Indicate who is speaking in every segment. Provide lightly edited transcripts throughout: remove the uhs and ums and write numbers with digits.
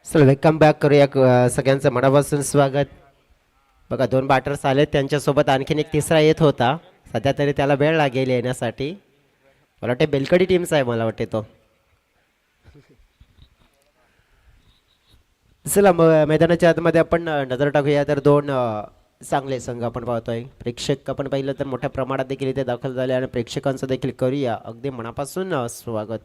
Speaker 1: चल welcome back करूया सगळ्यांचं मनापासून स्वागत. बघा दोन बॅटर्स आले त्यांच्यासोबत आणखीन एक तिसरा येत होता. सध्या तरी त्याला वेळ लागेल येण्यासाठी. मला वाटते बेलकडी टीमचा आहे मला वाटते तो. चला मैदानाच्या आतमध्ये आपण नजर टाकूया तर दोन चांगले संघ आपण पाहतोय. प्रेक्षक आपण पाहिलं तर मोठ्या प्रमाणात देखील इथे दाखल झाले आणि प्रेक्षकांचं देखील करूया अगदी मनापासून स्वागत.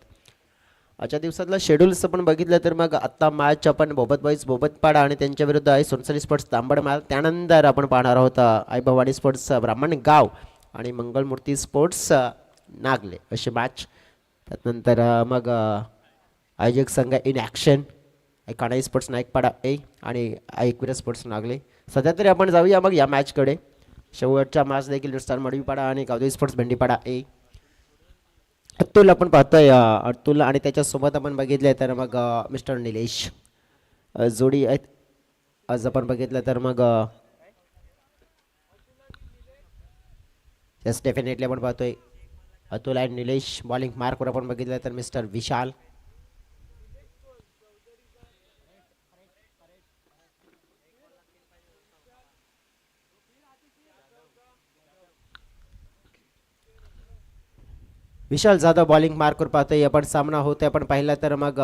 Speaker 1: आजच्या दिवसातलं शेड्यूल्स आपण बघितलं तर मग आत्ता मॅच आपण बोबत बॉईज बोबतपाडा आणि त्यांच्या विरुद्ध आहे सोनसरी स्पोर्ट्स तांबडमाल. त्यानंतर आपण पाहणार आहोत आई भवानी स्पोर्ट्स ब्राह्मणगाव आणि मंगलमूर्ती स्पोर्ट्स नागले अशी मॅच. त्यानंतर मग आयोजक संघ इन ॲक्शन काणाई स्पोर्ट्स नाईकपाडा ए आणि ऐकवीर स्पोर्ट्स नागले. सध्या तरी आपण जाऊया मग या मॅचकडे. शेवटच्या मॅच देखील नुसतान मडवीपाडा आणि गावदेवी स्पोर्ट्स भेंडीपाडा ए. अतुल आपण पाहतोय अतुल आणि त्याच्यासोबत आपण बघितलं तर मग मिस्टर निलेश जोडी आहेत. आज आपण बघितलं तर मग यस डेफिनेटली आपण पाहतोय अतुल आणि निलेश. बॉलिंग मार्कवर आपण बघितलं तर मिस्टर विशाल. विशाल जाधव बॉलिंग मार्कवर पाहतोय आपण. सामना होतोय आपण पाहिला तर मग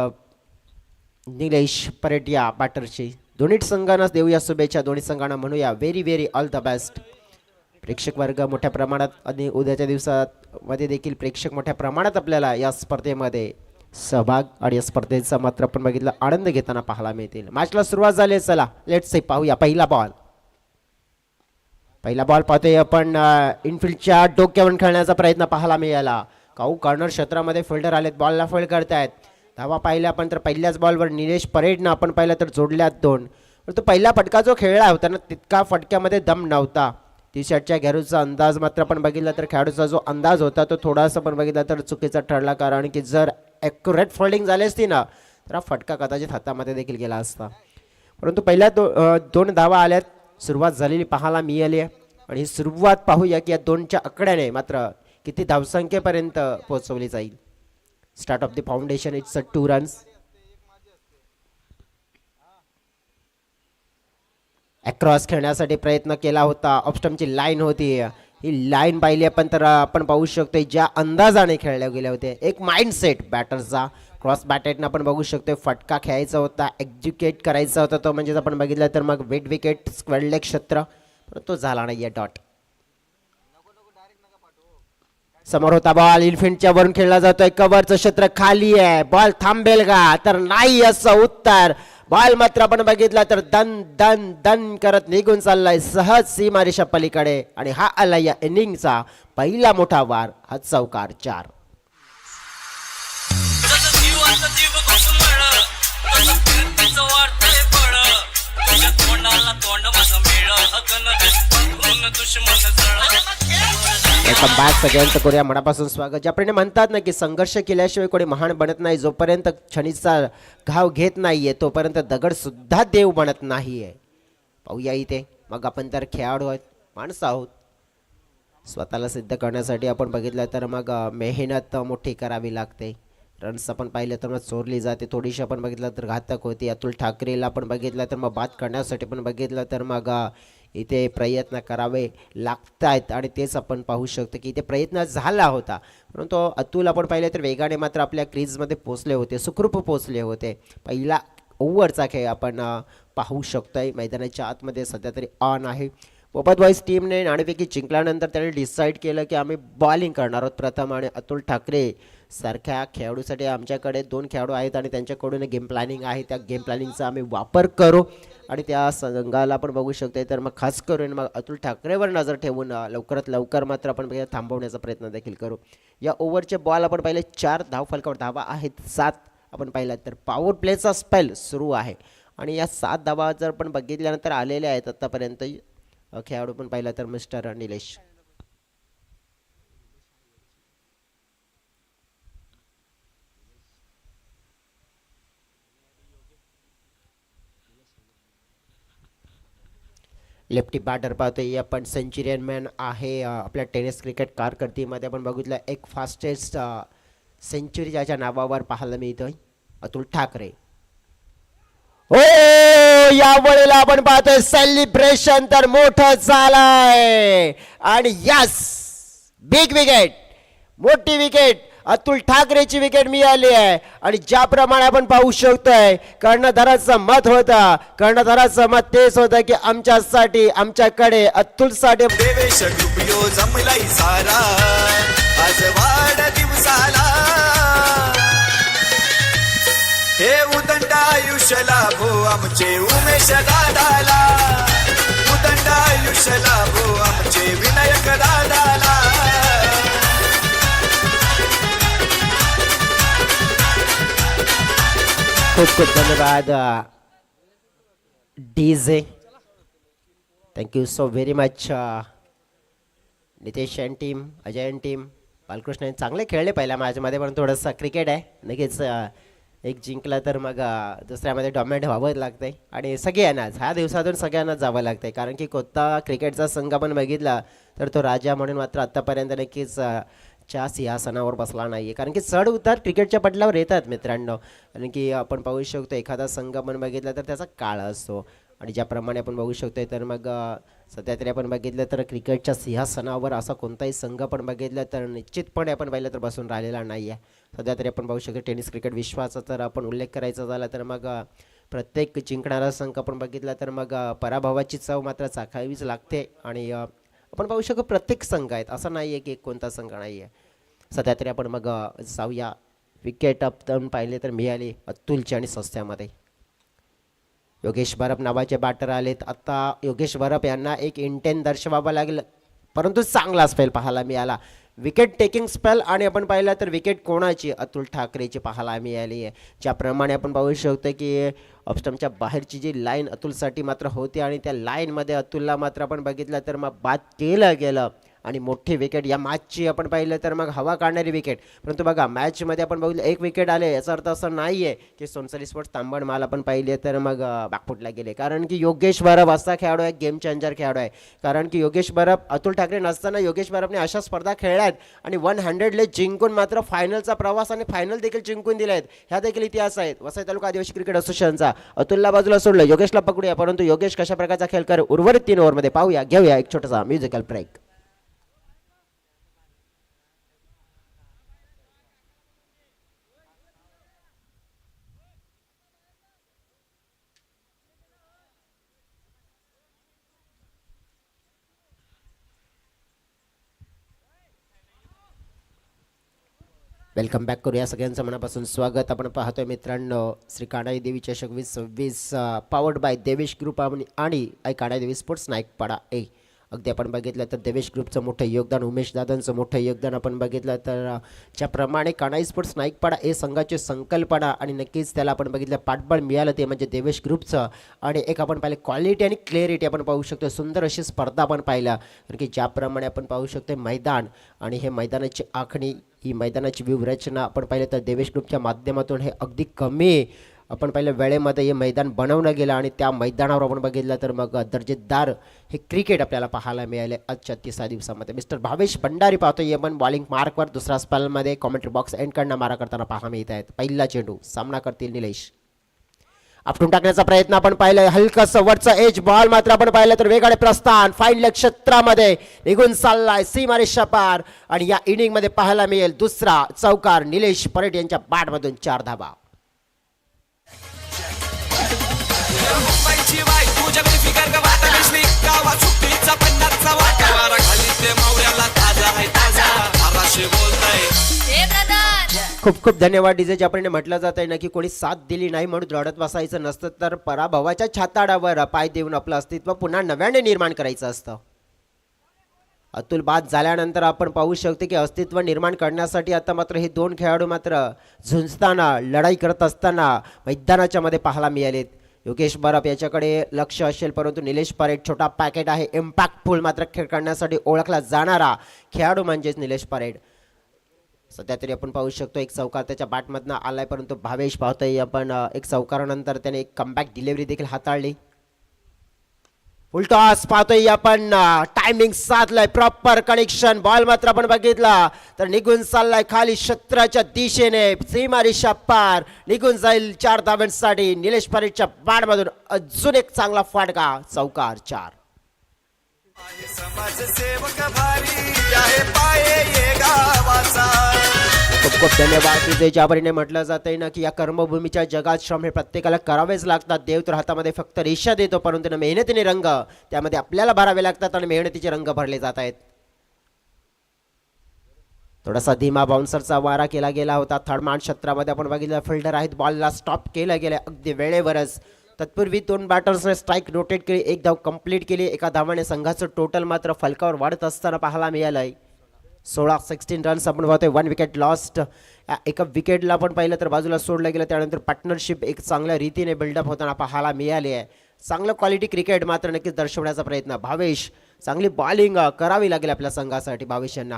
Speaker 1: निलेश परेट या बॅटरची. दोन्ही संघांना देऊया शुभेच्छा. दोन्ही संघांना म्हणूया very very all the best. प्रेक्षक वर्ग मोठ्या प्रमाणात आणि उद्याच्या दिवसात मध्ये देखील प्रेक्षक मोठ्या प्रमाणात आपल्याला या स्पर्धेमध्ये सहभाग आणि या स्पर्धेचा मात्र आपण बघितलं आनंद घेताना पाहायला मिळतील. मॅचला सुरुवात झाली. चला लेट्स से पाहूया पहिला बॉल. पहिला बॉल पाहतोय आपण इनफिल्डच्या डोक्यावरून खेळण्याचा प्रयत्न पाहायला मिळाला. काऊ कॉर्नर क्षेत्रामध्ये फिल्डर आलेत बॉलला फोल्ड करतायत. धावा पाहिल्या आपण तर पहिल्याच बॉलवर निलेश परेडनं आपण पाहिलं तर जोडल्यात दोन. तो पहिला फटका जो खेळला होता ना तितका फटक्यामध्ये दम नव्हता. टी शर्टच्या घेरूचा अंदाज मात्र आपण बघितला तर खेळाडूचा जो अंदाज होता तो थोडासा पण बघितला तर चुकीचा ठरला. कारण की जर ॲक्युरेट फोल्डिंग झाली असती ना तर हा फटका कदाचित हातामध्ये देखील गेला असता. परंतु पहिल्या दोन धावा आल्यात. सुरुवात झालेली पाहायला मिळाली आहे आणि ही सुरुवात पाहूया की या दोनच्या आकड्याने मात्र किती धावसंख्येपर्यंत पोहोचवली जाईल. Start of the foundation it's a 2 runs. Across खेळण्यासाठी प्रयत्न केला होता. ऑफस्टमची लाईन होती. ही लाईन पाहिली आपण तर आपण पाहू शकतो ज्या अंदाजाने खेळले गेले होते. एक माइंडसेट बॅटरचा क्रॉस बॅटेटनं आपण बघू शकतो फटका खेळायचा होता एक्झिक्युट करायचा होता तो. म्हणजेच आपण बघितलं तर मग वेट विकेट स्क्वेअर लेग क्षेत्र तो झाला नाही आहे. डॉट समोर होता बॉल इनफिल्डच्या वरून खेळला जातोय. कव्हरचं क्षेत्र खाली आहे. बॉल थांबेल का तर नाही असं उत्तर. बॉल मात्र आपण बघितला तर दन दन दन करत निघून चाललाय सहज सीमारेषा पलीकडे आणि हा आला या इनिंगचा पहिला मोठा वार. हा चौकार 4. सगळ्यांचं करूया मनापासून स्वागत. ज्याप्रमाणे म्हणतात ना की संघर्ष केल्याशिवाय कोणी महान बनत नाही. जोपर्यंत क्षणीचा घाव घेत नाहीये तोपर्यंत दगड सुद्धा देव बनत नाहीये. पाहूया इथे मग आपण तर खेळाडू आहोत माणसं आहोत. स्वतःला सिद्ध करण्यासाठी आपण बघितलं तर मग मेहनत मोठी करावी लागते. रन्स आपण पाहिलं तर मग चोरली जाते थोडीशी. आपण बघितलं तर घातक होती. अतुल ठाकरेला आपण बघितलं तर मग बाद करण्यासाठी पण बघितलं तर मग इथे प्रयत्न करावे लागत आहेत आणि तेच आपण पाहू शकतो की इथे प्रयत्न झाला होता. परंतु अतुल आपण पाहिलं तर वेगाने मात्र आपल्या क्रीजमध्ये पोचले होते. सुखरूप पोचले होते. पहिला ओव्हरचा खेळ आपण पाहू शकतोय. मैदानाच्या आतमध्ये सध्या तरी ऑन आहे. बोबत बॉईज टीमने नाणेफेकी जिंकल्यानंतर त्यांनी डिसाईड केलं की आम्ही बॉलिंग करणार आहोत प्रथम. आणि अतुल ठाकरे सारख्या खेळाडूसाठी आमच्याकडे 2 खेळाडू आहेत आणि त्यांच्याकडून गेम प्लॅनिंग आहे. त्या गेम प्लॅनिंगचा आम्ही वापर करू आणि त्या संघाला आपण बघू शकतो. तर मग खास करून मग अतुल ठाकरेवर नजर ठेवून लवकरात लवकर मात्र आपण थांबवण्याचा प्रयत्न देखील करू. या ओव्हरचे बॉल आपण पाहिले 4 धावफलकावर धावा आहेत 7. आपण पाहिलं तर पॉवर प्लेचा स्पेल सुरू आहे आणि या 7 धावा जर आपण बघितल्यानंतर आलेल्या आहेत आत्तापर्यंत. खेळाडू पण पाहिला तर मिस्टर निलेश. लेफ्टी बॅटर पाहतोय आपण. सेंचुरियन मॅन आहे आपल्या टेनिस क्रिकेट कारकिर्दीमध्ये. आपण बघितलं एक फास्टेस्ट सेंचुरी ज्याच्या नावावर पाहायला मिळतोय अतुल ठाकरे. हो, या वेळेला आपण पाहतोय सेलिब्रेशन तर मोठं झालंय आणि यस, बिग विकेट, मोठी विकेट, अतुल ठाकरेची विकेट मिळाली आहे. आणि ज्याप्रमाणे आपण पाहू शकतोय कर्णधाराचं मत होतं, कर्णधाराचं मत तेच होतं की आमच्यासाठी, आमच्याकडे, अतुलसाठी
Speaker 2: देवेश ग्रुपियो जमलाय सारा आज वाढदिवसाला हे उदंड आयुष्य लाभो आमचे उमेश दादाला उदंड आयुष्य लाभो आमचे विनायक दादाला
Speaker 1: खूप खूप धन्यवाद DJ. Thank you so very much Nitesh and team, Ajay and team, Balkrishna यांनी चांगले खेळले पहिल्या मॅचमध्ये, पण थोडंसं क्रिकेट आहे नक्कीच. एक जिंकला तर मग दुसऱ्यामध्ये डॉमिनेट व्हावं लागतंय आणि सगळ्यांनाच ह्या दिवसातून सगळ्यांनाच जावं लागतंय, कारण की कोणता क्रिकेटचा संघ आपण बघितला तर तो राजा म्हणून मात्र आत्तापर्यंत नक्कीच च्या सिंहासनावर बसला नाही आहे. कारण की चढ उतार क्रिकेटच्या पटलावर येतात मित्रांनो. कारण की आपण पाहू शकतो एखादा संघ आपण बघितला तर त्याचा काळ असतो, आणि ज्याप्रमाणे आपण बघू शकतोय तर मग सध्या तरी आपण बघितलं तर क्रिकेटच्या सिंहासनावर असा कोणताही संघ पण बघितलं तर निश्चितपणे आपण पाहिलं तर बसून राहिलेला नाही आहे. सध्या तरी आपण बघू शकतो टेनिस क्रिकेट विश्वाचा तर आपण उल्लेख करायचा झाला तर मग प्रत्येक जिंकणारा संघ आपण बघितला तर मग पराभवाची चव मात्र चाखावीच लागते. आणि आपण पाहू शकतो प्रत्येक संघ आहेत, असं नाही आहे की एक कोणता संघ नाही आहे. सध्या तरी आपण मग जाऊया विकेट अप पाहिले तर मिळाली अतुलची आणि सस्त्यामध्ये. योगेश बरप नावाचे बॅटर आलेत. आता योगेश बरप यांना एक इंटेन दर्शवावं लागलं, परंतु चांगला स्पेल पाहायला मिळाला, विकेट टेकिंग स्पेल. आणि आपण पाहिलं तर विकेट कोणाची, अतुल ठाकरेची पाहायला मिळाली आहे. ज्याप्रमाणे आपण पाहू शकतो की ऑफस्टमच्या बाहेरची जी लाईन अतुलसाठी मात्र होती आणि त्या लाईनमध्ये अतुलला मात्र आपण बघितलं तर मग बाद केलं गेलं आणि मोठी विकेट. या मॅचची आपण पाहिलं तर मग हवा काढणारी विकेट, परंतु बघा मॅचमध्ये आपण बघितलं एक विकेट आले, याचा अर्थ असं नाही आहे की सोनसरी स्पोर्ट्स तांबड माल आपण पाहिले तर मग बॅकफुटला गेले. कारण की योगेश बरप असा खेळाडू आहे, गेम चेंजर खेळाडू आहे. कारण की योगेश बरप, अतुल ठाकरे नसताना योगेश बरपने अशा स्पर्धा खेळल्या आहेत आणि 100 जिंकून मात्र फायनलचा प्रवास आणि फायनल देखील जिंकून दिले आहेत. ह्या देखील इतिहास आहेत वसई तालुका आदिवासी क्रिकेट असोसिएशनचा. अतुलला बाजूला सोडलं, योगेशला पकडूया, परंतु योगेश कशा प्रकारचा खेळ कर उर्वरित 3 ओव्हरमध्ये पाहूया. घेऊया एक छोटासा म्युझिकल ब्रेक. वेलकम बॅक करूया, सगळ्यांचं मनापासून स्वागत. आपण पाहतोय मित्रांनो श्री काणाई देवी चषक 2026 पावर्ड बाय देवेश ग्रुप आणि काणाई देवी स्पोर्ट्स नाईकपाडा ए. अगदी आपण बघितलं तर देवेश ग्रुपचं मोठं योगदान, उमेश दादांचं मोठं योगदान आपण बघितलं तर ज्याप्रमाणे काणाई स्पोर्ट्स नाईकपाडा ए संघाची संकल्पना आणि नक्कीच त्याला आपण बघितलं पाठबळ मिळालं ते म्हणजे देवेश ग्रुपचं. आणि एक आपण पाहिलं क्वालिटी आणि क्लॅरिटी आपण पाहू शकतो, सुंदर अशी स्पर्धा आपण पाहिला. कारण की ज्याप्रमाणे आपण पाहू शकतो मैदान आणि हे मैदानाची आखणी, ही मैदानाची व्यूहरचना आपण पाहिलं तर देवेश ग्रुपच्या माध्यमातून हे अगदी कमी आपण पाहिलं वेळेमध्ये हे मैदान बनवलं गेलं आणि त्या मैदानावर आपण बघितलं तर मग दर्जेदार हे क्रिकेट आपल्याला पाहायला मिळाले आजच्या 30 दिवसामध्ये. मिस्टर भावेश भंडारी पाहतो यमन बॉलिंग मार्कवर, दुसरा स्पेलमध्ये कॉमेंट्री बॉक्स एंडकडनं मारा करताना पाहायला मिळत आहेत. पहिला चेंडू सामना करतील निलेश, आपटून टाकण्याचा प्रयत्न आपण पाहिलं, हलकं वरचं एज बॉल मात्र आपण पाहिलं तर वेगाने प्रस्थान फाईन क्षेत्रामध्ये निघून चाललाय सीमारेषा पार. आणि या इनिंगमध्ये पाहायला मिळेल दुसरा चौकार निलेश परेड यांच्या बॅटमधून 4 धावा.
Speaker 2: मुंबईची बाई तुझ्या फिकर का वाटा दिसली गावा सुट्टीचा पन्नासचा वाटा वारा खाली ते मावळ्याला ताजा आहे ताजा आराशी बोलताय.
Speaker 1: खूप खूप धन्यवाद डीजे. ज्याप्रमाणे म्हटलं जात आहे ना की कोणी साथ दिली नाही म्हणून रडत बसायचं नसतं, तर पराभवाच्या छाताडावर पाय देऊन आपलं अस्तित्व पुन्हा नव्याने निर्माण करायचं असतं. अतुल बाद झाल्यानंतर आपण पाहू शकतो की अस्तित्व निर्माण करण्यासाठी आता मात्र हे 2 खेळाडू मात्र झुंजताना, लढाई करत असताना मैदानाच्या मध्ये पाहायला मिळालेत. योगेश बरप याच्याकडे लक्ष असेल, परंतु निलेश परेड छोटा पॅकेट आहे, इम्पॅक्टफुल मात्र खेळ करण्यासाठी ओळखला जाणारा खेळाडू म्हणजेच निलेश परेड. सध्या तरी आपण पाहू शकतो एक चौकार त्याच्या बॅटमधनं आलाय, परंतु भावेश पाहतोय आपण एक चौकारानंतर त्याने एक कमबॅक डिलिव्हरी देखील हाताळली. फुलटॉस पाहतोय आपण टायमिंग साधलाय प्रॉपर कनेक्शन बॉल मात्र आपण बघितला तर निघून चाललाय खाली क्षेत्राच्या दिशेने सीमा रेषा पार निघून जाईल 4 धावांसाठी निलेश पारेखच्या बॅटमधून अजून एक चांगला फटका चौकार 4
Speaker 2: आहे समाजसेवक भारी आहे पाये ये गावाचा
Speaker 1: खूप खूप धन्यवाद विजय ज्यापरीने म्हटलं जातंय ना की या कर्मभूमीच्या जगात श्रम हे प्रत्येकाला करावेच लागतात. देव तर हातामध्ये फक्त रेषा देतो परंतु मेहनतीने रंग त्यामध्ये आपल्याला भरावे लागतात आणि मेहनतीचे रंग भरले जात आहेत. थोडासा धीमा बाउन्सरचा वारा केला गेला होता. थर्डमान क्षेत्रामध्ये आपण बघितलं फिल्डर आहेत बॉलला स्टॉप केला गेला अगदी वेळेवरच. तत्पूर्वी 2 बॅटर्सने स्ट्राईक रोटेट केली 1 धाव कंप्लीट केली. एका धावाने संघाचं टोटल मात्र फलकावर वाढत असताना पाहायला मिळालंय. 16 रन्स आपण पाहतोय 1 विकेट लॉस्ट. एका विकेटला आपण पाहिलं तर बाजूला सोडलं गेलं त्यानंतर पार्टनरशिप एक चांगल्या रीतीने बिल्डअप होताना पाहायला मिळाली आहे. चांगलं क्वालिटी क्रिकेट मात्र नक्कीच दर्शवण्याचा प्रयत्न भावेश चांगली बॉलिंग करावी लागेल आपल्या संघासाठी भावेश यांना.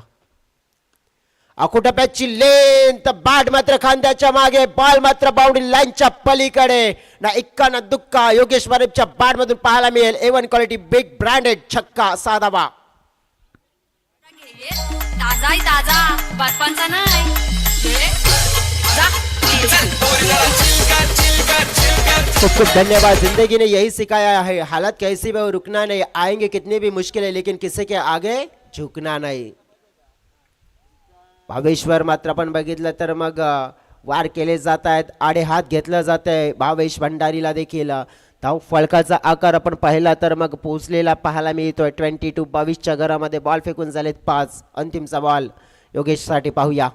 Speaker 1: अकुटप्याची लेंथ बॅट मात्र खांद्याच्या मागे बॉल मात्र बाउंड्री लाईनच्या पलीकडे ना इक्का ना दुक्का योगेश वारेपच्या बॅट मधून पाहायला मिळेल. A1 क्वालिटी बिग ब्रँडेड छक्का 6 धावा.
Speaker 3: ताजा ताजा बातपांचा नाही
Speaker 1: खूप खूप धन्यवाद. जिंदगी ने यही सिखाया है हालत कैसी भी हो रुकना नहीं आएंगे कितनी भी मुश्किल है लेकिन किसी के आगे झुकना नहीं. भावेश्वर मात्र आपण बघितलं तर मग वार केले जात आहेत आडे हात घेतलं जात आहे भावेश भंडारीला देखील. धाव फलकाचा आकार आपण पाहिला तर मग पोचलेला पाहायला मिळतोय 22-22च्या घरामध्ये बॉल फेकून झालेत 5. अंतिमचा बॉल योगेशसाठी पाहूया.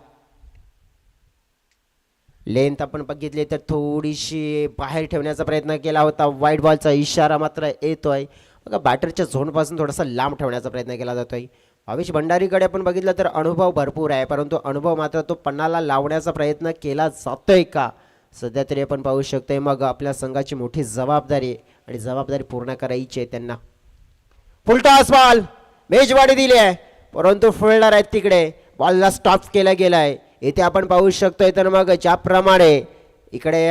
Speaker 1: लेंथ आपण बघितली तर थोडीशी बाहेर ठेवण्याचा प्रयत्न केला होता. वाईट बॉलचा इशारा मात्र येतोय. बघा बॅटरच्या झोनपासून थोडासा लांब ठेवण्याचा प्रयत्न केला जातोय. भावेश भंडारीकडे आपण बघितलं तर अनुभव भरपूर आहे परंतु अनुभव मात्र तो पन्नाला लावण्याचा प्रयत्न केला जातोय का सध्या तरी आपण पाहू शकतोय. मग आपल्या संघाची मोठी जबाबदारी आणि जबाबदारी पूर्ण करायची आहे त्यांना. फुलटॉस बॉल मेजवाडी दिली आहे परंतु फिल्डर आहेत तिकडे बॉलला स्टॉप केला गेलाय. इथे आपण पाहू शकतोय तर मग ज्याप्रमाणे इकडे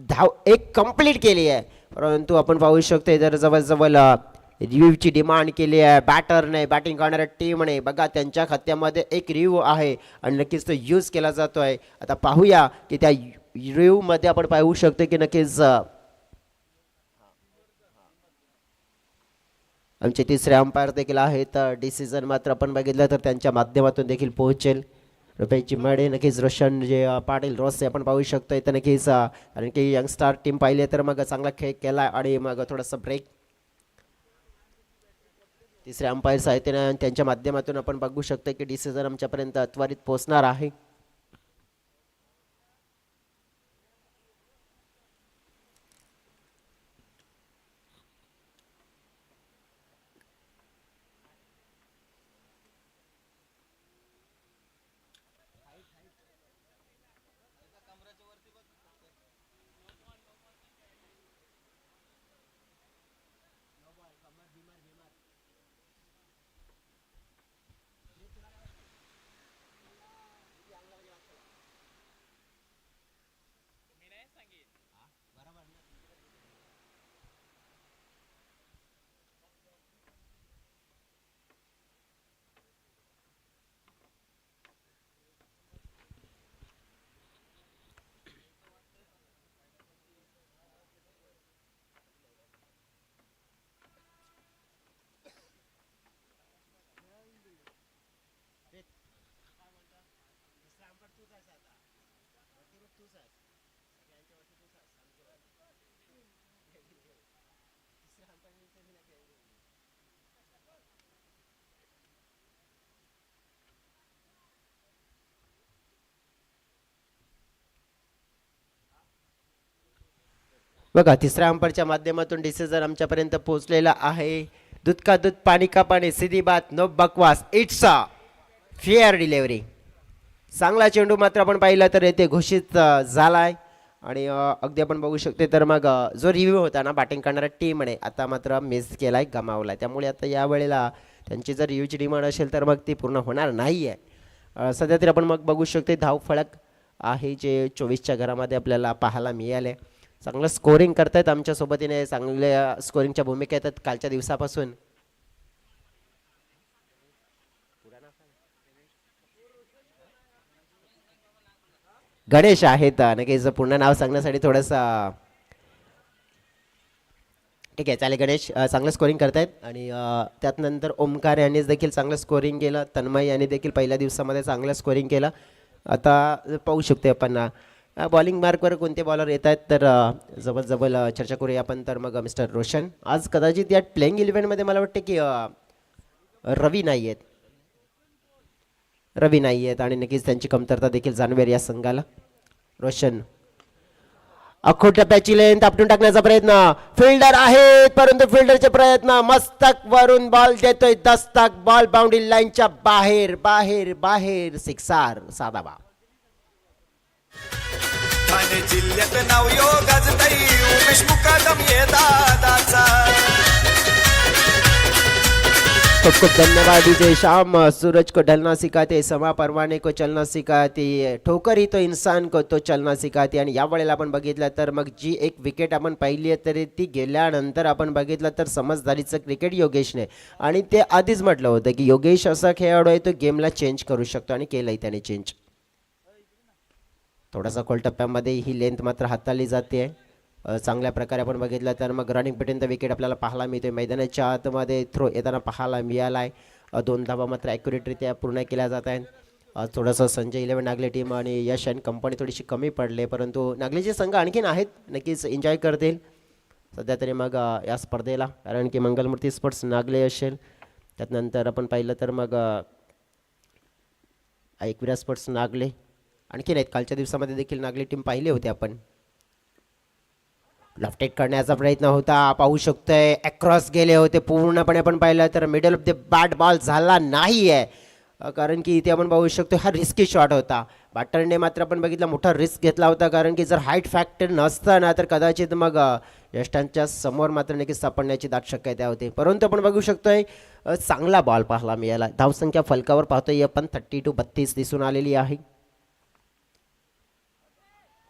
Speaker 1: धाव एक कंप्लीट केली आहे परंतु आपण पाहू शकतोय तर जवळजवळ रिव्ह्यूची डिमांड केली आहे बॅटरने बॅटिंग करणाऱ्या टीमने. बघा त्यांच्या खात्यामध्ये एक रिव्ह्यू आहे आणि नक्कीच तो यूज केला जातो आहे. आता पाहूया की त्या रिव्ह्यूमध्ये आपण पाहू शकतो की नक्कीच आमचे तिसरे अंपायर देखील आहेत. डिसिजन मात्र आपण बघितलं तर त्यांच्या माध्यमातून देखील पोहोचेल. रुपयाची मडे नक्कीच रोशन जे पाटील रोसे आपण पाहू शकतो इथं नक्कीच कारण की यंगस्टार टीम पाहिली तर मग चांगला खेळ केला आणि मग थोडासा ब्रेक तिसऱ्या अंपायर्स आहेत त्यांच्या माध्यमातून आपण बघू शकतो की डिसिजन आमच्यापर्यंत त्वरित पोहोचणार आहे. बघा तिसऱ्या अंपायरच्या माध्यमातून डिसिजन आमच्यापर्यंत पोहोचलेला आहे. दूध का दूध पाणी का पाणी सीधी बात नो बकवास इट्स अ फेअर डिलेव्हरी. चांगला चेंडू मात्र आपण पाहिला तर येथे घोषित झालाय आणि अगदी आपण बघू शकतो तर मग जो रिव्ह्यू होता ना बॅटिंग करणाऱ्या टीमने आता मात्र मिस केलाय गमावलाय. त्यामुळे आता या वेळेला त्यांची जर रिव्ह्यूची डिमांड असेल तर मग ती पूर्ण होणार नाही आहे. सध्या तरी आपण मग बघू शकतो धाव फलक आहे जे 24च्या घरामध्ये आपल्याला पाहायला मिळाले. चांगलं स्कोरिंग करतायत आमच्या सोबतीने, चांगल्या स्कोरिंगच्या भूमिका येतात कालच्या दिवसापासून. गणेश आहेत, नक्कीच पूर्ण नाव सांगण्यासाठी थोडंसं ठीक आहे चालेल. गणेश चांगलं स्कोरिंग करतायत आणि त्यात नंतर ओमकार यांनी देखील चांगलं स्कोरिंग केलं. तन्मय यांनी देखील पहिल्या दिवसामध्ये चांगलं स्कोरिंग केलं. आता पाहू शकतो आपण बॉलिंग मार्कवर कोणते बॉलर येत आहेत, तर जवळ चर्चा करूया आपण. तर मग मिस्टर रोशन आज कदाचित या प्लेइंग इलेव्हनमध्ये मला वाटतं की रवी नाही आहेत आणि नक्कीच त्यांची कमतरता देखील जाणवेल या संघाला. रोशन अख्खो टप्प्याची लेंथ आपटून टाकण्याचा प्रयत्न, फिल्डर आहेत परंतु फिल्डरचे प्रयत्न, मस्तक वरून बॉल देतोय दस्तक, बॉल बाउंड्री लाईनच्या बाहेर बाहेर बाहेर, सिक्सर साधा बा.
Speaker 2: ठाणे जिल्ह्यात नाव गाजतई उमेश मुकादम ये दादाचा.
Speaker 1: खूप खूप धन्यवाद विजय श्याम. सूरज को ढलना सिखाते, समा परवाने को चलना सिखाते, ठोकर ही तो इंसान को तो चलना सिखाते. आणि यावेळेला आपण बघितलं तर मग जी एक विकेट आपण पाहिली आहे तरी ती गेल्यानंतर आपण बघितलं तर समजदारीचं क्रिकेट योगेशने, आणि ते आधीच म्हटलं होतं की योगेश असा खेळाडू आहे तो गेमला चेंज करू शकतो आणि केलंही त्याने चेंज. थोडासा खोल टप्प्यामध्ये ही लेंथ मात्र हाताळली जाते. चांगल्या प्रकारे आपण बघितलं तर मग रनिंग पर्यंत विकेट आपल्याला पाहायला मिळते. मैदानाच्या आतमध्ये थ्रो येताना पाहायला मिळाला आहे. 2 धावा मात्र ॲक्युरेटरित्या पूर्ण केल्या जात आहेत. थोडंसं संजय 11 नागले टीम आणि यश अँड कंपनी थोडीशी कमी पडले, परंतु नागलेचे संघ आणखीन आहेत, नक्कीच एन्जॉय करतील सध्या तरी मग या स्पर्धेला, कारण की मंगलमूर्ती स्पोर्ट्स नागले असेल. त्यानंतर आपण पाहिलं तर मग एकविरा स्पोर्ट्स नागले आणखीन आहेत. कालच्या दिवसामध्ये देखील नागले टीम पाहिली होती आपण. लेफ्टेड करण्याचा प्रयत्न होता, पाहू शकतोय अक्रॉस गेले होते पूर्णपणे. आपण पाहिलं तर middle of the bat ball झाला नाही आहे, कारण की इथे आपण पाहू शकतो हा रिस्की शॉट होता. बॅटरने मात्र आपण बघितलं मोठा रिस्क घेतला होता, कारण की जर हाईट फॅक्टर नसताना तर कदाचित मग यष्टांच्या समोर मात्र नक्कीच सापडण्याची दाट शक्यता होती. परंतु आपण बघू शकतोय चांगला बॉल पाहायला मिळाला. धावसंख्या फलकावर पाहतोय आपण 30-32 दिसून आलेली आहे.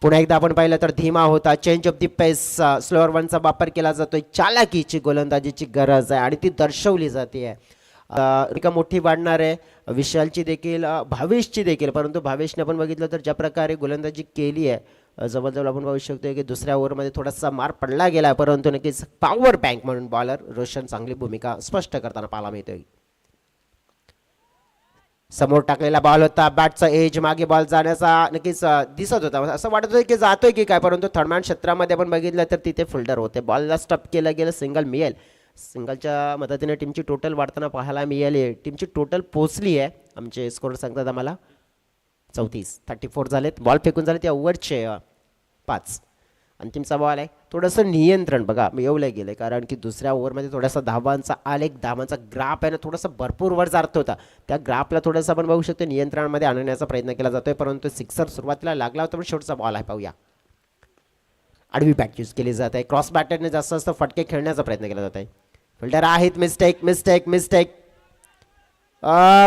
Speaker 1: पुन्हा एकदा आपण पाहिलं तर धीमा होता, change of the pace, slower वनचा वापर केला जातोय. चालाकीची गोलंदाजीची गरज आहे आणि ती दर्शवली जाते आहे. का मोठी वाढणार आहे विशालची देखील, भावेशची देखील, परंतु भावेशने आपण बघितलं तर ज्या प्रकारे गोलंदाजी केली आहे जवळजवळ आपण पाहू शकतो की दुसऱ्या ओव्हरमध्ये थोडासा मार पडला गेला, परंतु नक्कीच पॉवर बँक म्हणून बॉलर रोशन चांगली भूमिका स्पष्ट करताना पाहायला मिळतोय. समोर टाकलेला बॉल होता, बॅटचा एज मागे बॉल जाण्याचा नक्कीच दिसत होता, असं वाटत होतं की जातोय की काय, परंतु थर्डमॅन क्षेत्रामध्ये आपण बघितलं तर तिथे फिल्डर होते. बॉलला स्टप केलं गेलं, सिंगल मिळेल. सिंगलच्या मदतीने टीमची टोटल वाढताना पाहायला मिळाली. टीमची टोटल पोचली आहे, आमचे स्कोर सांगतात आम्हाला 34 झालेत. बॉल फेकून झाले त्या ओव्हरचे 5. अंतिमचा बॉल आहे. थोडंसं नियंत्रण बघा मिळवलं गेलं, कारण की दुसऱ्या ओव्हरमध्ये थोडासा धावांचा आलेख, धावांचा ग्राफ आहे ना थोडासा भरपूर वर जात होता. त्या ग्राफला थोडंसं आपण बघू शकतो नियंत्रणामध्ये आणण्याचा प्रयत्न केला जातोय, परंतु सिक्सर सुरुवातीला लागला होता. पण शेवटचा बॉल आहे, पाहूया. आडवी बॅट यूज केली जात आहे. क्रॉस बॅटरने जास्त फटके खेळण्याचा प्रयत्न केला जात आहे. फिल्डर आहेत, मिस्टेक.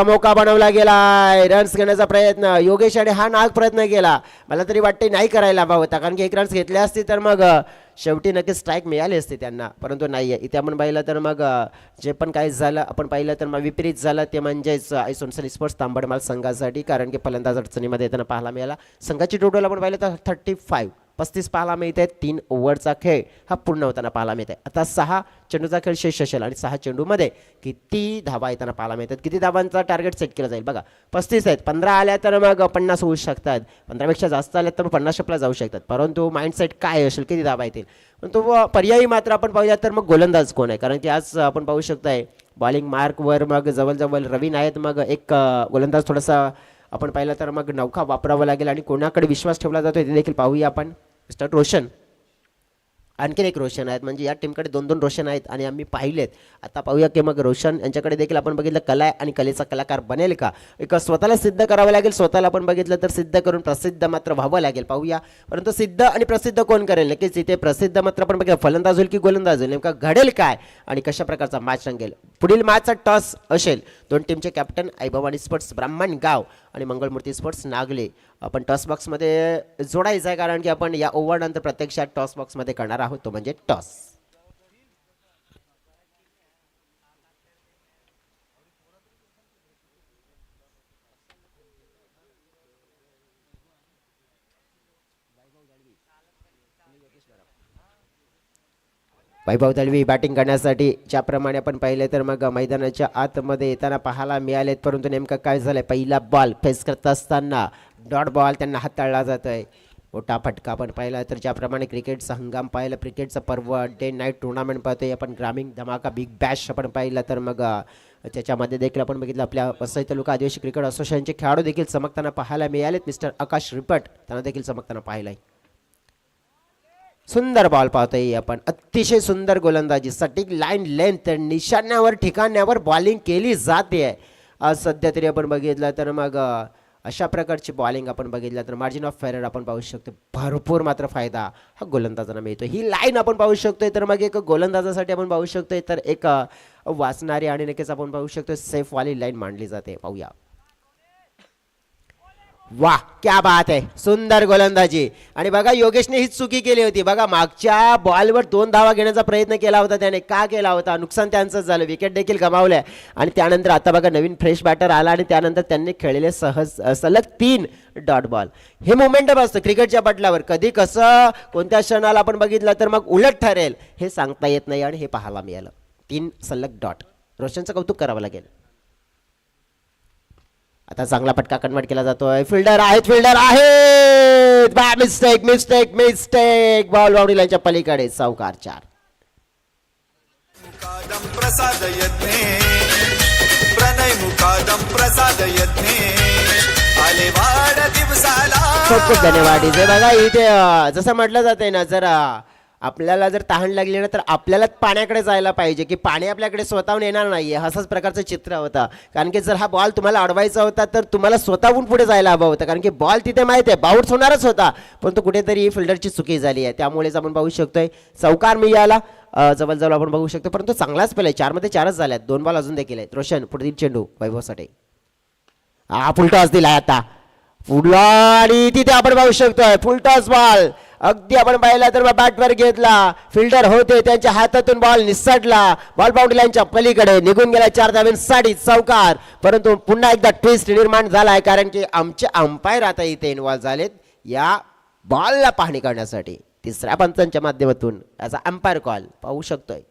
Speaker 1: मौका बनवला गेलाय, रन्स घेण्याचा प्रयत्न योगेश आणि हा नाग प्रयत्न केला. मला तरी वाटते नाही करायला हवा होता, कारण की 1 रन्स घेतले असते तर मग शेवटी नक्कीच स्ट्राईक मिळाली असते त्यांना, परंतु नाही आहे. इथे आपण पाहिलं तर मग जे पण काय झालं आपण पाहिलं तर मग विपरीत झालं, ते म्हणजेच आयसोनसन स्पोर्ट्स तांबडमाल संघासाठी, कारण की फलंदाज अडचणीमध्ये येताना पाहायला मिळाला. संघाची टोटल आपण पाहिलं तर 35 पाहायला मिळते. 3 ओव्हरचा खेळ हा पूर्ण होताना पाहायला मिळते. आता 6 चेंडूचा खेळ शेष असेल आणि 6 चेंडूमध्ये किती धावा येताना पाहायला मिळतात, किती धावांचा टार्गेट सेट केला जाईल. बघा 35 आहेत, 15 आल्या तर मग 50 होऊ शकतात, 15पेक्षा जास्त आल्या तर 50 जाऊ शकतात, परंतु माइंडसेट काय असेल, किती धावा येतील. पण तो पर्यायी मात्र आपण पाहूया तर मग गोलंदाज कोण आहे, कारण की आज आपण पाहू शकताय बॉलिंग मार्कवर मग जवळजवळ रवी आहेत. मग एक गोलंदाज थोडासा आपण पाहिलं तर मग नौका वापरावं लागेल आणि कोणाकडे विश्वास ठेवला जातो ते देखील पाहूया आपण. मिस्टर रोशन, आणखीन एक रोशन आहेत, म्हणजे या टीमकडे 2 रोशन आहेत आणि आम्ही पाहिलेत. आता पाहूया की मग रोशन यांच्याकडे देखील आपण बघितलं कला आहे आणि कलेचा कलाकार बनेल का, एक स्वतःला सिद्ध करावं लागेल. स्वतःला आपण बघितलं तर सिद्ध करून प्रसिद्ध मात्र व्हावं लागेल, पाहूया. परंतु सिद्ध आणि प्रसिद्ध कोण करेल, नक्कीच इथे प्रसिद्ध मात्र आपण बघा फलंदाज होईल की गोलंदाज होईल, नेमका घडेल काय आणि कशा प्रकारचा मॅच रंगेल. पुढील मॅचचा टॉस असेल. दोन टीमचे कॅप्टन ऐभवानी स्पोर्ट्स ब्राह्मणगाव आणि मंगळमूर्ती स्पोर्ट्स नागले. आपण टॉस बॉक्समध्ये जोडायचं आहे, कारण की आपण या ओव्हरनंतर प्रत्यक्षात टॉस बॉक्समध्ये करणार आहोत, तो म्हणजे टॉस. वैभव दळवी बॅटिंग करण्यासाठी ज्याप्रमाणे आपण पाहिले तर मग मैदानाच्या आतमध्ये येताना पाहायला मिळालेत, परंतु नेमकं काय झालंय, पहिला बॉल फेस करत असताना डॉट बॉल त्यांना हाताळला जात आहे. मोठा फटका आपण पाहिला तर ज्याप्रमाणे क्रिकेटचा हंगाम पाहिला, क्रिकेटचा पर्व डे नाईट टुर्नामेंट पाहतोय आपण, ग्रामीण धमाका बिग बॅश आपण पाहिला तर मग त्याच्यामध्ये देखील आपण बघितलं आपल्या वसई तालुका आदिवासी क्रिकेट असोसिएशनचे खेळाडू देखील चमकताना पाहायला मिळालेत. मिस्टर आकाश रिपट त्यांना देखील चमकताना पाहिलंय. सुंदर बॉल पाहतोय आपण, अतिशय सुंदर गोलंदाजी, सटीक लाईन लेंथ, निशाण्यावर ठिकाण्यावर बॉलिंग केली जाते. आज सध्या तरी आपण बघितलं तर मग अशा प्रकारची बॉलिंग आपण बघितलं तर मार्जिन ऑफ फेरर आपण पाहू शकतो. भरपूर मात्र फायदा हा गोलंदाजांना मिळतो. ही लाईन आपण पाहू शकतोय तर मग एक गोलंदाजासाठी आपण पाहू शकतोय तर एक वाचणारी आणि नक्कीच आपण पाहू शकतो सेफवाली लाईन मांडली जाते. पाहूया. वाह, क्या बात आहे, सुंदर गोलंदाजी. आणि बघा योगेशने ही चुकी केली होती. बघा मागच्या बॉलवर 2 धावा घेण्याचा प्रयत्न केला होता त्याने, का केला होता, नुकसान त्यांचं झालं, विकेट देखील गमावल्या. आणि त्यानंतर आता बघा नवीन फ्रेश बॅटर आला आणि त्यानंतर त्यांनी खेळलेले सलग 3 डॉट बॉल. हे मोमेंटम असतं क्रिकेटच्या पटलावर, कधी कसं कोणत्या क्षणाला आपण बघितलं तर मग उलट ठरेल हे सांगता येत नाही, आणि हे पाहायला मिळालं. 3 सलग डॉट. रोशनचं कौतुक करावं लागेल. आता चांगला फटका कन्वर्ट केला जातोय. फिल्डर आहेत मिस्टेक बॉल बाउंड्री लाईनच्या पलीकडे. सावकार 4.
Speaker 4: मुकादम प्रसाद यज्ञे प्रणय मुकादम प्रसाद यज्ञे आले वाढ दिवसाला.
Speaker 1: खूप खूप धन्यवाद. इथे बघा इथे जसं म्हटलं जाते ना, जर आपल्याला जर तहान लागली ना तर आपल्यालाच पाण्याकडे जायला पाहिजे, की पाणी आपल्याकडे स्वतःहून येणार नाहीये. असाच प्रकारचं चित्र होतं, कारण की जर हा बॉल तुम्हाला अडवायचा होता तर तुम्हाला स्वतःहून पुढे जायला हवं होतं, कारण की बॉल तिथे माहिती आहे बाउन्स होणारच होता, परंतु कुठेतरी फिल्डरची चुकी झाली आहे. त्यामुळेच आपण पाहू शकतोय चौकार मिळाला जवळजवळ आपण बघू शकतो, परंतु चांगलाच प्ले. 4 मध्ये 4च झाल्यात. 2 बॉल अजून देखील आहेत. रोशन पुढील चेंडू वैभवसाठी. हा फुलटॉस दिलाय आता पुढला, आणि तिथे आपण पाहू शकतोय फुलटॉस बॉल. अगदी आपण पाहिला तर बॅटवर घेतला, फिल्डर होते त्यांच्या हातातून बॉल निसटला, बॉल बाउंड्री लाईनच्या पलीकडे निघून गेला. 4 धावांसाठी चौकार. परंतु पुन्हा एकदा ट्विस्ट निर्माण झालाय, कारण की आमचे अंपायर आता इथे इन्व्हॉल्व्ह झालेत या बॉलला पाहणी करण्यासाठी. 3ऱ्या पंचांच्या माध्यमातून याचा अंपायर कॉल पाहू शकतोय.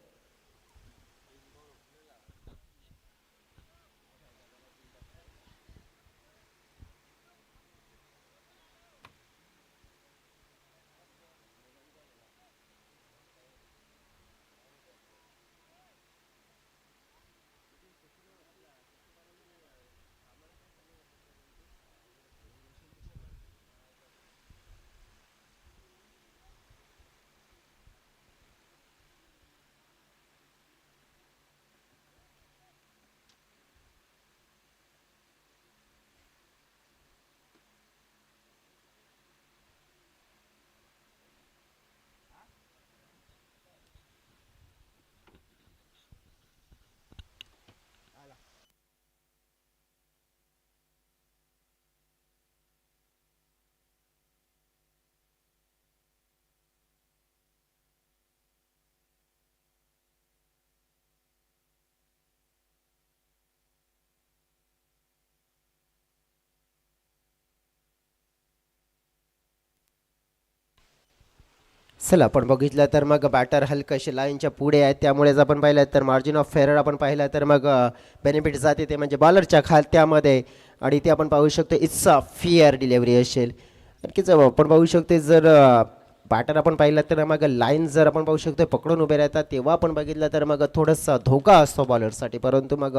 Speaker 1: चला आपण बघितलं तर मग बॅटर हलकशी लाईनच्या पुढे आहेत, त्यामुळेच आपण पाहिलं तर मार्जिन ऑफ फेरर आपण पाहिलं तर मग बेनिफिट जाते ते म्हणजे बॉलरच्या खात्यामध्ये. आणि इथे आपण पाहू शकतो इट्स अ फेअर डिलिव्हरी असेल. आणखीच आपण पाहू शकतो जर बॅटर आपण पाहिलं तर मग लाईन जर आपण पाहू शकतो पकडून उभे राहतात, तेव्हा आपण बघितलं तर मग थोडंसं धोका असतो बॉलरसाठी, परंतु मग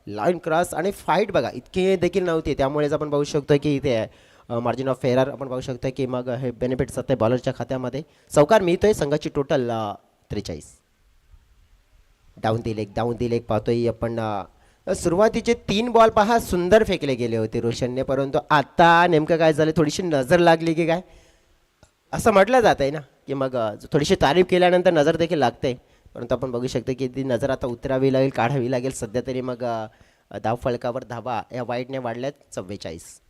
Speaker 1: लाईन क्रॉस आणि फाईट बघा इतके देखील नव्हते, त्यामुळेच आपण पाहू शकतो की इथे मार्जिन ऑफ फेरर आपण पाहू शकतो की मग हे बेनिफिट जाते बॉलरच्या खात्यामध्ये. चौकार मिळतोय. संघाची टोटल 43. डाऊन दिल एक पाहतोय आपण. सुरुवातीचे 3 बॉल पहा सुंदर फेकले गेले होते रोशनने, परंतु आता नेमकं काय झालं, थोडीशी नजर लागली की काय असं म्हटलं जात आहे ना, की मग थोडीशी तारीफ केल्यानंतर नजर देखील लागते. परंतु आपण बघू शकतो की ती नजर आता उतरावी लागेल, काढावी लागेल. सध्या तरी मग धाव फलकावर धावा या वाईटने वाढल्यात 44.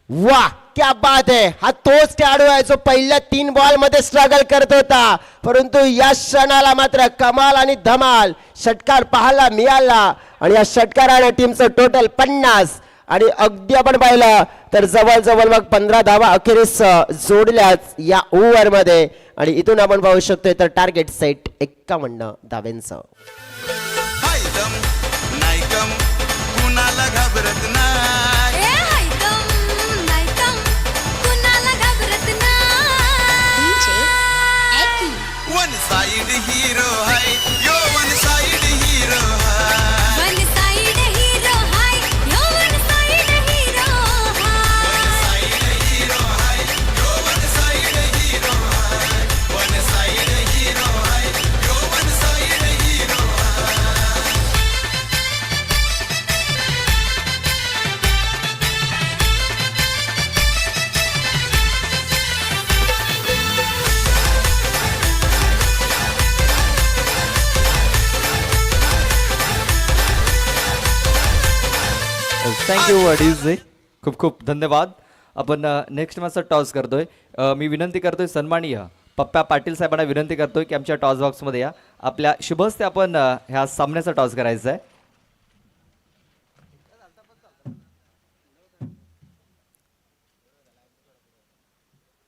Speaker 1: वाह, क्या बात आहे. हा तोच खेळाडू आहे जो पहिल्या 3 बॉल मध्ये स्ट्रगल करत होता, परंतु या क्षणाला मात्र कमाल आणि धमाल षटकार पाहायला मिळाला. आणि या षटकाराने टीमचं टोटल 50 आणि अगदी आपण पाहिलं तर जवळजवळ मग 15 धावा अखेरीस जोडल्याच या ओव्हर मध्ये. आणि इथून आपण पाहू शकतोय तर टार्गेट सेट 51 धाव्यांचं.
Speaker 4: हाय दम नाही कम कुणाला घाबरत नाही.
Speaker 3: ए हाय दम नाही दम कुणाला घाबरत नाही.
Speaker 4: वन साइड हीरो हाय यो वन साइड हीरो हाय.
Speaker 3: वन साइड हीरो हाय यो वन साइड हीरो हाय.
Speaker 4: हीरो हाय यो वन साइड हीरो हाय. वन साइड हीरो हाय यो वन साइड हीरो हाय.
Speaker 5: थँक्यू अडीज खूप खूप धन्यवाद. आपण नेक्स्ट मॅचचा टॉस करतोय. मी विनंती करतोय सन्माननीय पप्पा पाटील साहेबांना विनंती करतोय की आमच्या टॉस बॉक्समध्ये या. आपल्या शुभ हस्ते आपण ह्या सामन्याचा टॉस करायचा आहे.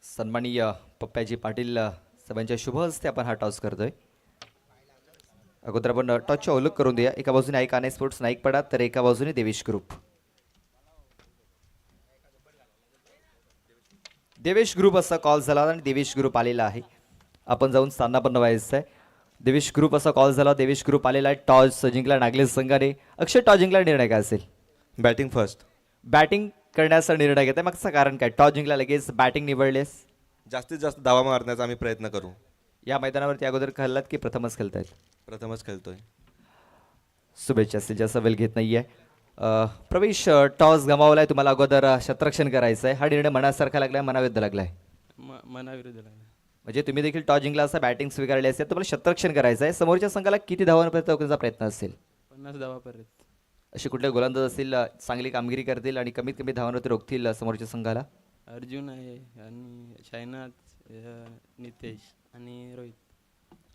Speaker 5: सन्माननीय पप्पाजी पाटील साहेबांच्या शुभ हस्ते आपण हा टॉस करतोय. अगोदर आपण टॉसची ओळख करून द्या. एका बाजूने आई काने स्पोर्ट्स नाईक पडा तर एका बाजूने देवेश ग्रुप. देवेश ग्रुप असा कॉल झाला आणि देवेश ग्रुप आलेला आहे. आपण जाऊन स्थानापन्न व्हायचं आहे. देवेश ग्रुप असा कॉल झाला, देवेश ग्रुप आलेला आहे. टॉस जिंकला नागले संघाने. अक्षय टॉस जिंकला निर्णय काय असेल?
Speaker 6: Batting first.
Speaker 5: बॅटिंग करण्याचा निर्णय घेत आहे. मागचं कारण काय? टॉस जिंकला लगेच बॅटिंग निवडलेस.
Speaker 6: जास्तीत जास्त धावा मारण्याचा आम्ही प्रयत्न करू.
Speaker 5: या मैदानावरती अगोदर खेळलात की प्रथमच खेळतायत?
Speaker 6: प्रथमच खेळतोय.
Speaker 5: शुभेच्छा असतील, जास्त वेळ घेत नाहीये. प्रवेश, टॉस गमावलाय, तुम्हाला अगोदर क्षेत्ररक्षण करायचं आहे. हा निर्णय मनासारखा लागलाय, मनाविरुद्ध लागलाय?
Speaker 7: मनाविरुद्ध लागला.
Speaker 5: म्हणजे तुम्ही देखील टॉस जिंकला असता, बॅटिंग स्वीकारली असेल, तुम्हाला क्षेत्ररक्षण करायचं आहे. समोरच्या संघाला किती धावांपर्यंत रोखण्याचा प्रयत्न असेल?
Speaker 7: 50 धावापर्यंत.
Speaker 5: असे कुठले गोलंदाज असतील चांगली कामगिरी करतील आणि कमीत कमी धावांवरती रोखतील समोरच्या संघाला?
Speaker 7: अर्जुन आहे आणि साईनाथ, नितेश आणि रोहित.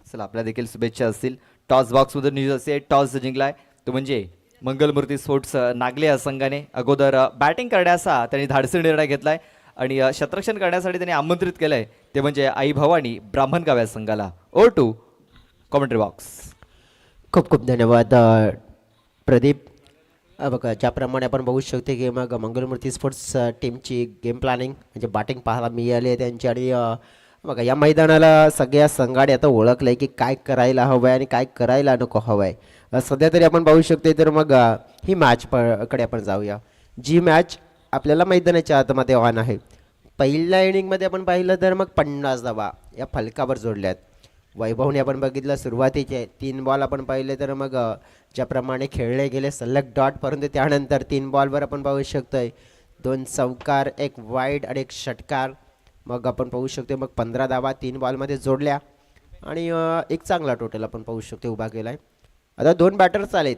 Speaker 5: चला, आपल्या देखील शुभेच्छा असतील. टॉस बॉक्समधून न्यूज असे, टॉस जिंकलाय तो म्हणजे मंगलमूर्ती स्पोर्ट्स नागले या संघाने. अगोदर बॅटिंग करण्याचा त्यांनी धाडसी निर्णय घेतलाय आणि क्षेत्ररक्षण करण्यासाठी त्यांनी आमंत्रित केलंय ते म्हणजे आई भवानी ब्राह्मणगाव या संघाला. ओ टू कॉमेंट्री बॉक्स.
Speaker 1: खूप खूप धन्यवाद प्रदीप. बघा, ज्याप्रमाणे आपण बघू शकतो की मग मंगलमूर्ती स्पोर्ट्स टीमची गेम प्लॅनिंग म्हणजे बॅटिंग पाहायला मिळाली आहे त्यांची. आणि बघा, या मैदानाला सगळ्या संघाने आता ओळखलं आहे की काय करायला हवं आहे आणि काय करायला नको हवं आहे. सध्या तरी आपण पाहू शकतो. तर मग ही मॅच कडे आपण जाऊया, जी मॅच आपल्याला मैदानाच्या आतमध्ये ऑन आहे. पहिल्या इनिंगमध्ये आपण पाहिलं तर मग 50 धावा या फलकावर जोडल्यात. वैभवने आपण बघितलं सुरुवातीचे 3 बॉल आपण पाहिले तर मग ज्याप्रमाणे खेळले गेले सलग डॉट, परंतु त्यानंतर 3 बॉलवर आपण पाहू शकतोय 2 चौकार, 1 वाईड आणि 1 षटकार. मग आपण पाहू शकतो मग 15 धावा 3 बॉलमध्ये जोडल्या आणि एक चांगला टोटल आपण पाहू शकतो उभा केला आहे. आता 2 बॅटर्स आलेत.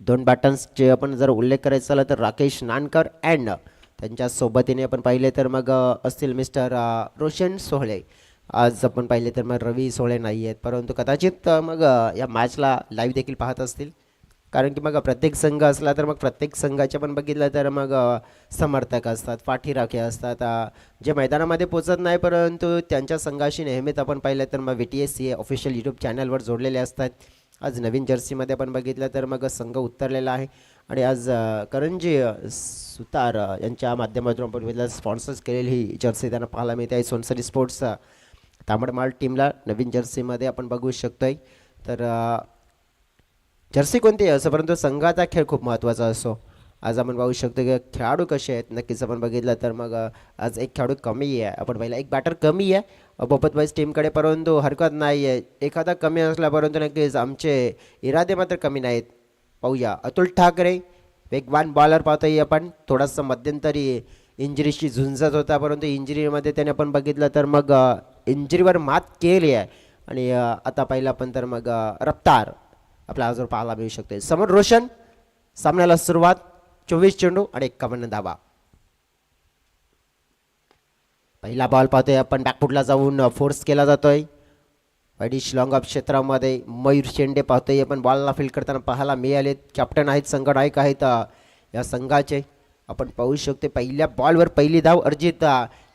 Speaker 1: 2 बॅटर्सचे आपण जर उल्लेख करायचा झाला तर राकेश नानकर अँड त्यांच्या सोबतीने आपण पाहिले तर मग असतील मिस्टर रोशन सोहळे. आज आपण पाहिले तर मग रवी सोहळे नाही आहेत, परंतु कदाचित मग या मॅचला लाईव्ह देखील पाहत असतील. कारण की मग प्रत्येक संघ असला तर मग प्रत्येक संघाचे पण बघितलं तर मग समर्थक असतात, पाठीराखे असतात, जे मैदानामध्ये पोचत नाही परंतु त्यांच्या संघाशी नेहमीच आपण पाहिलं तर मग VTSC ऑफिशियल यूट्यूब चॅनलवर जोडलेले असतात. आज नवीन जर्सीमध्ये आपण बघितलं तर मग संघ उतरलेला आहे आणि आज करंजी सुतार यांच्या माध्यमातून आपण बघितलं स्पॉन्सर्स केलेली ही जर्सी त्यांना पाहायला मिळते आहे. सोनसरी स्पोर्ट्स तांबडमाल टीमला नवीन जर्सीमध्ये आपण बघू शकतोय. तर जर्सी कोणती आहे असं, परंतु संघाचा खेळ खूप महत्त्वाचा असतो. आज आपण पाहू शकतो की खेळाडू कसे आहेत. नक्कीच आपण बघितलं तर मग आज एक खेळाडू कमी आहे, आपण पहिला एक बॅटर कमी आहे बोपत वाईज टीमकडे, परंतु हरकत नाही आहे. एखादा कमी असला परंतु नक्कीच आमचे इरादे मात्र कमी नाहीत. पाहूया अतुल ठाकरे, वेगवान बॉलर पाहतोय आपण. थोडासा मध्यंतरी इंजरीशी झुंजत होता, परंतु इंजरीमध्ये त्याने आपण बघितलं तर मग इंजरीवर मात केली आहे आणि आता पाहिलं आपण तर मग रफ्तार आपल्या आजवर पाहायला मिळू शकते. समोर रोशन, सामन्याला सुरुवात, 24 चेंडू आणि 51 धावा. पहिला बॉल पाहतोय आपण, बॅकफुटला जाऊन फोर्स केला जातोय अडीच लॉंग ऑफ क्षेत्रामध्ये. मयूर शेंडे पाहतोय आपण, बॉलला फील्ड करताना पाहायला मिळाले. कॅप्टन आहेत, संघनायक आहेत या संघाचे. आपण पाहू शकतो पहिल्या बॉलवर पहिली धाव अर्जित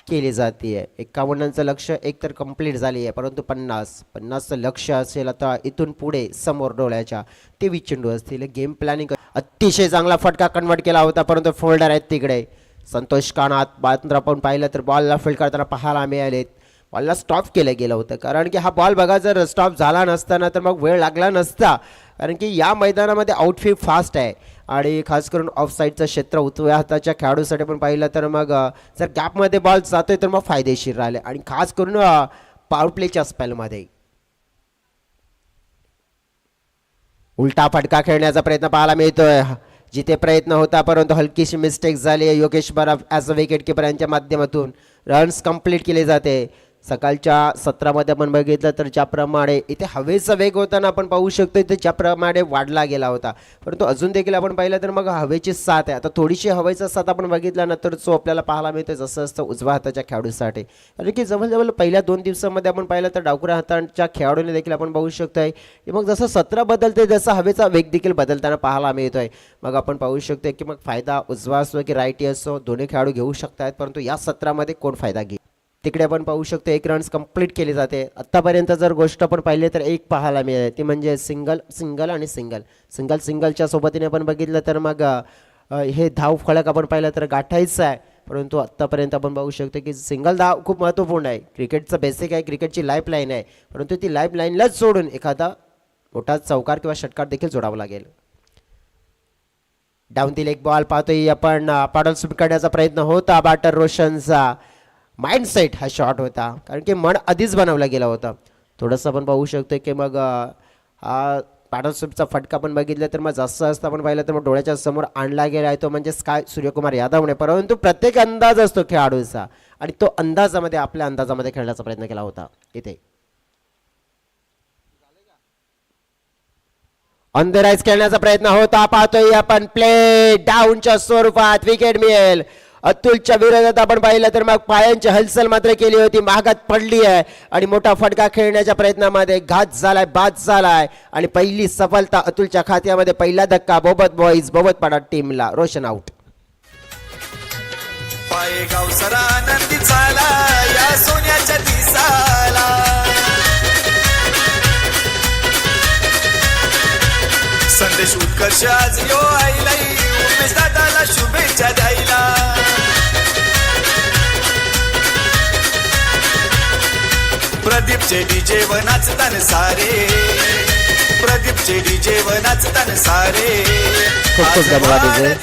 Speaker 1: केली जाते. 51चं लक्ष एक तर कंप्लीट झाली आहे, परंतु 50चं लक्ष असेल आता इथून पुढे समोर डोळ्याच्या. 23 चेंडू असतील. गेम प्लॅनिंग अतिशय चांगला फटका कन्वर्ट केला होता, परंतु फोल्डर आहेत तिकडे संतोष कानात. बांद्र आपण पाहिलं तर बॉलला फील्ड करताना पाहायला मिळालेत. बॉलला स्टॉप केलं गेलं होतं, कारण की हा बॉल बघा जर स्टॉप झाला नसताना तर मग वेळ लागला नसता, कारण की या मैदानामध्ये आउटफील्ड फास्ट आहे आणि खास करून ऑफ साईडचं क्षेत्र उजव्या हाताच्या खेळाडूसाठी पण पाहिलं तर मग जर गॅपमध्ये बॉल जातोय तर मग फायदेशीर राहिले आणि खास करून पॉवर प्लेच्या स्पेलमध्ये. उलटा फटका खेळण्याचा प्रयत्न पाहायला मिळतोय, जिथे प्रयत्न होता परंतु हलकीशी मिस्टेक झाली. Yogesh Baraf as a wicket keeper यांच्या माध्यमातून रन्स कंप्लीट केले जाते. सकाळच्या सत्रामध्ये आपण बघितलं तर ज्याप्रमाणे इथे हवेचा वेग होताना आपण पाहू शकतो इथे ज्याप्रमाणे वाढला गेला होता, परंतु अजून देखील आपण पाहिलं तर मग हवेची साथ आहे. आता थोडीशी हवेचा साथ आपण बघितल्यानंतर जो आपल्याला पाहायला मिळतो जसं असतं उजव्या हाताच्या खेळाडूसाठी, कारण की जवळजवळ पहिल्या 2 दिवसामध्ये आपण पाहिलं तर डावकुऱ्या हातांच्या खेळाडूने देखील आपण पाहू शकतोय की मग जसं सत्र बदलते जसं हवेचा वेग देखील बदलताना पाहायला मिळतोय. मग आपण पाहू शकतोय की मग फायदा उजवा असो की राईटी असो दोन्ही खेळाडू घेऊ शकतात, परंतु या सत्रामध्ये कोण फायदा घेईल तिकडे आपण पाहू शकतो 1 रन्स कंप्लीट केले जाते. आत्तापर्यंत जर गोष्ट आपण पाहिली तर एक पाहायला मिळेल ती म्हणजे सिंगल आणि सिंगलच्या सोबतीने आपण बघितलं तर मग हे धाव फलक आपण पाहिलं तर गाठायचं आहे, परंतु आत्तापर्यंत आपण पाहू शकतो की सिंगल धाव खूप महत्त्वपूर्ण आहे. क्रिकेटचं बेसिक आहे, क्रिकेटची लाईफ लाईन आहे, परंतु ती लाईफ लाईनलाच सोडून एखादा मोठा चौकार किंवा षटकार देखील जोडावा लागेल. डाऊन एक बॉल पाहतोय आपण, पाडल सुट करण्याचा प्रयत्न होता बॅटर रोशनचा. माइंडसेट हा शॉट होता, कारण की मन आधीच बनवला गेला होता. थोडंसं आपण पाहू शकतो की मग हा पार्टनरशिपचा फटका आपण बघितलं तर मग जास्त असतं आपण पाहिलं तर मग डोळ्याच्या समोर आणला गेला आहे तो म्हणजे काय सूर्यकुमार यादवने, परंतु प्रत्येक अंदाज असतो खेळाडूचा आणि तो अंदाजामध्ये आपल्या अंदाजामध्ये खेळण्याचा प्रयत्न केला होता. इथे ऑन द राईज खेळण्याचा प्रयत्न होता, पाहतोय आपण प्ले डाऊनच्या स्वरूपात विकेट मिळेल. अतुलच्या विरोधात आपण पाहिलं तर मग पायांची हलचल मात्र केली होती, महागात पडली आहे आणि मोठा फटका खेळण्याच्या प्रयत्नामध्ये घात झालाय, बाद झालाय आणि पहिली सफलता अतुलच्या खात्यामध्ये. पहिला धक्का बोबत बॉईज बोबतपाडा टीमला. रोशन आउट.
Speaker 2: पायगाव सरा आनंदी चाला या सोन्याच्या दिसाला, संदेश उत्कर्ष आज यो आईलाई उमेश दादाला शुभेच्छा द्यायला. प्रदीपचे डीजे व नाचतान सारे, प्रदीपचे डीजे व नाचतान सारे.
Speaker 1: खूप खूप धन्यवाद विजय.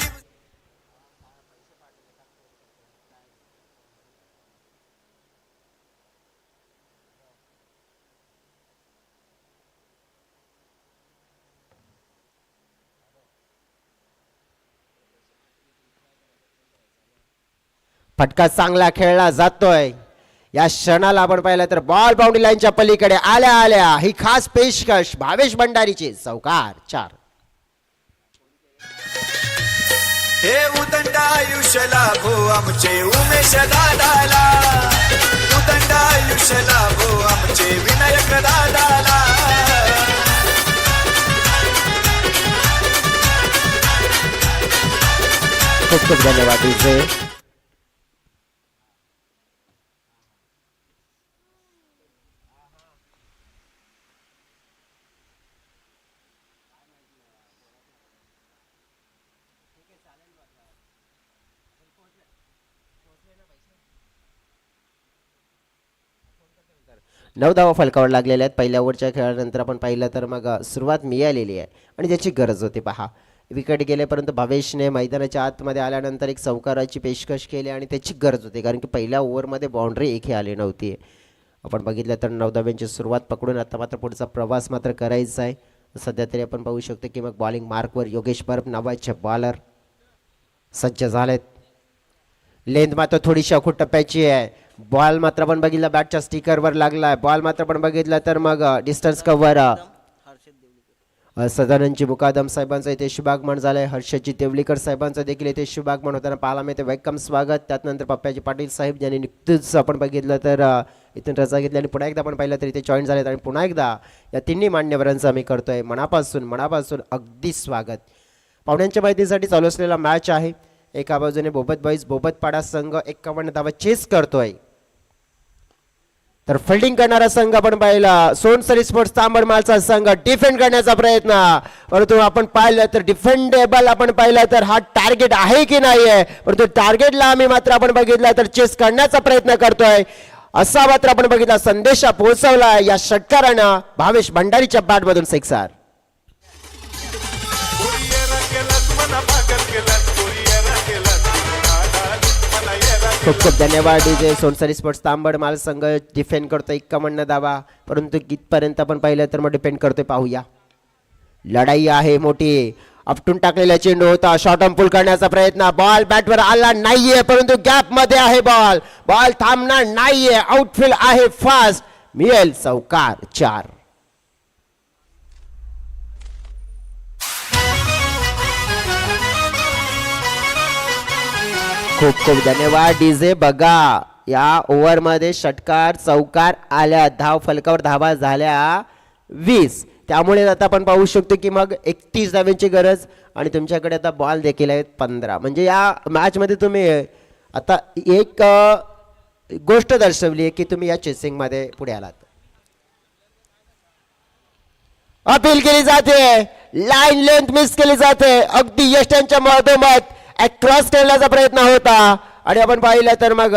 Speaker 1: फटका चांगला खेळला जातोय. या क्षणाला आपण पाहिलं तर बॉल बाउंड्री लाईनच्या पलीकडे आल्या आल्या ही खास पेशकश भावेश भंडारीची. चौकार 4.
Speaker 2: हे उदंड आयुष्य लाभो आमचे उमेश दादाला, उदंड आयुष्य लाभो आमचे विनायक दादाला.
Speaker 1: खूप खूप धन्यवाद विजय. नऊ धावा फलकावर लागलेल्या आहेत पहिल्या ओव्हरच्या खेळानंतर आपण पाहिलं तर मग सुरुवात मिळालेली आहे आणि ज्याची गरज होती. पहा विकेट गेले, परंतु भावेशने मैदानाच्या आतमध्ये आल्यानंतर एक चौकाराची पेशकश केली आणि त्याची गरज होती, कारण की पहिल्या ओव्हरमध्ये बाउंड्री एकही आली नव्हती. आपण बघितलं तर 9 धाव्यांची सुरुवात पकडून आता मात्र पुढचा प्रवास मात्र करायचा आहे. सध्या तरी आपण पाहू शकतो की मग बॉलिंग मार्कवर योगेश बर्फ नावाचे बॉलर सज्ज झालेत. लेंथ मात्र थोडीशी अखूट टप्प्याची आहे. बॉल मात्र आपण बघितला बॅटच्या स्टिकरवर लागलाय. बॉल मात्र आपण बघितलं तर मग डिस्टन्स कव्हर सदानंदजी मुकादम साहेबांचं इथे शुभागमन झालंय. हर्षदजी तेवलीकर साहेबांचं देखील इथे शुभागमन होताना पाहायला मिळते. वेलकम स्वागत. त्यानंतर पप्प्याजी पाटील साहेब ज्यांनी नुकतंच आपण बघितलं तर इथून रजा घेतली आणि पुन्हा एकदा आपण पाहिलं तर इथे जॉईन झालेत आणि पुन्हा एकदा या तिन्ही मान्यवरांचं आम्ही करतोय मनापासून अगदी स्वागत. पाहुण्यांच्या माहितीसाठी चालू असलेला मॅच आहे. एका बाजूने बोबत बॉईज बोबतपाडा संघ 51 धावा चेस करतोय, तर फिल्डिंग करणारा संघ आपण पाहिला सोनसरी स्पोर्ट्स तांबडमालचा संघ डिफेंड करण्याचा प्रयत्न. परंतु आपण पाहिलं तर डिफेंडेबल आपण पाहिलं तर हा टार्गेट आहे की नाही आहे, परंतु टार्गेटला आम्ही मात्र आपण बघितलं तर चेस करण्याचा प्रयत्न करतोय असा मात्र आपण बघितला संदेशा पोहोचवला या षटकारानं. भावेश भंडारीच्या बॅटमधून सिक्सर. खूप खूप धन्यवाद डीजे. सोनसरी स्पोर्ट्स तांबड माल संघ डिफेंड करतोय 51 धावा, परंतु कितपर्यंत आपण पाहिलं तर मग डिफेंड करतोय पाहूया. लढाई आहे मोठी. आपटून टाकलेला चेंडू होता. शॉर्ट पुल करण्याचा प्रयत्न. बॉल बॅटवर आला नाहीये, परंतु गॅप मध्ये आहे बॉल. बॉल थांबणार नाहीये. आउटफील्ड आहे फास्ट. मिळेल चौकार 4. खूप खूप धन्यवाद डीजे. बघा या ओव्हर मध्ये षटकार चौकार आल्या. धाव फलकावर धावा झाल्या 20. त्यामुळे आता आपण पाहू शकतो की मग 31 धाव्यांची गरज आणि तुमच्याकडे आता बॉल देखील आहेत 15. म्हणजे या मॅच मध्ये तुम्ही आता एक गोष्ट दर्शवली आहे की तुम्ही या चेसिंग मध्ये पुढे आलात. अपील केली जाते. लाईन लेंथ मिस केली जाते. अगदी यष्ट्यांच्या मधोमध क्रॉस करण्याचा प्रयत्न होता आणि आपण पाहिलं तर मग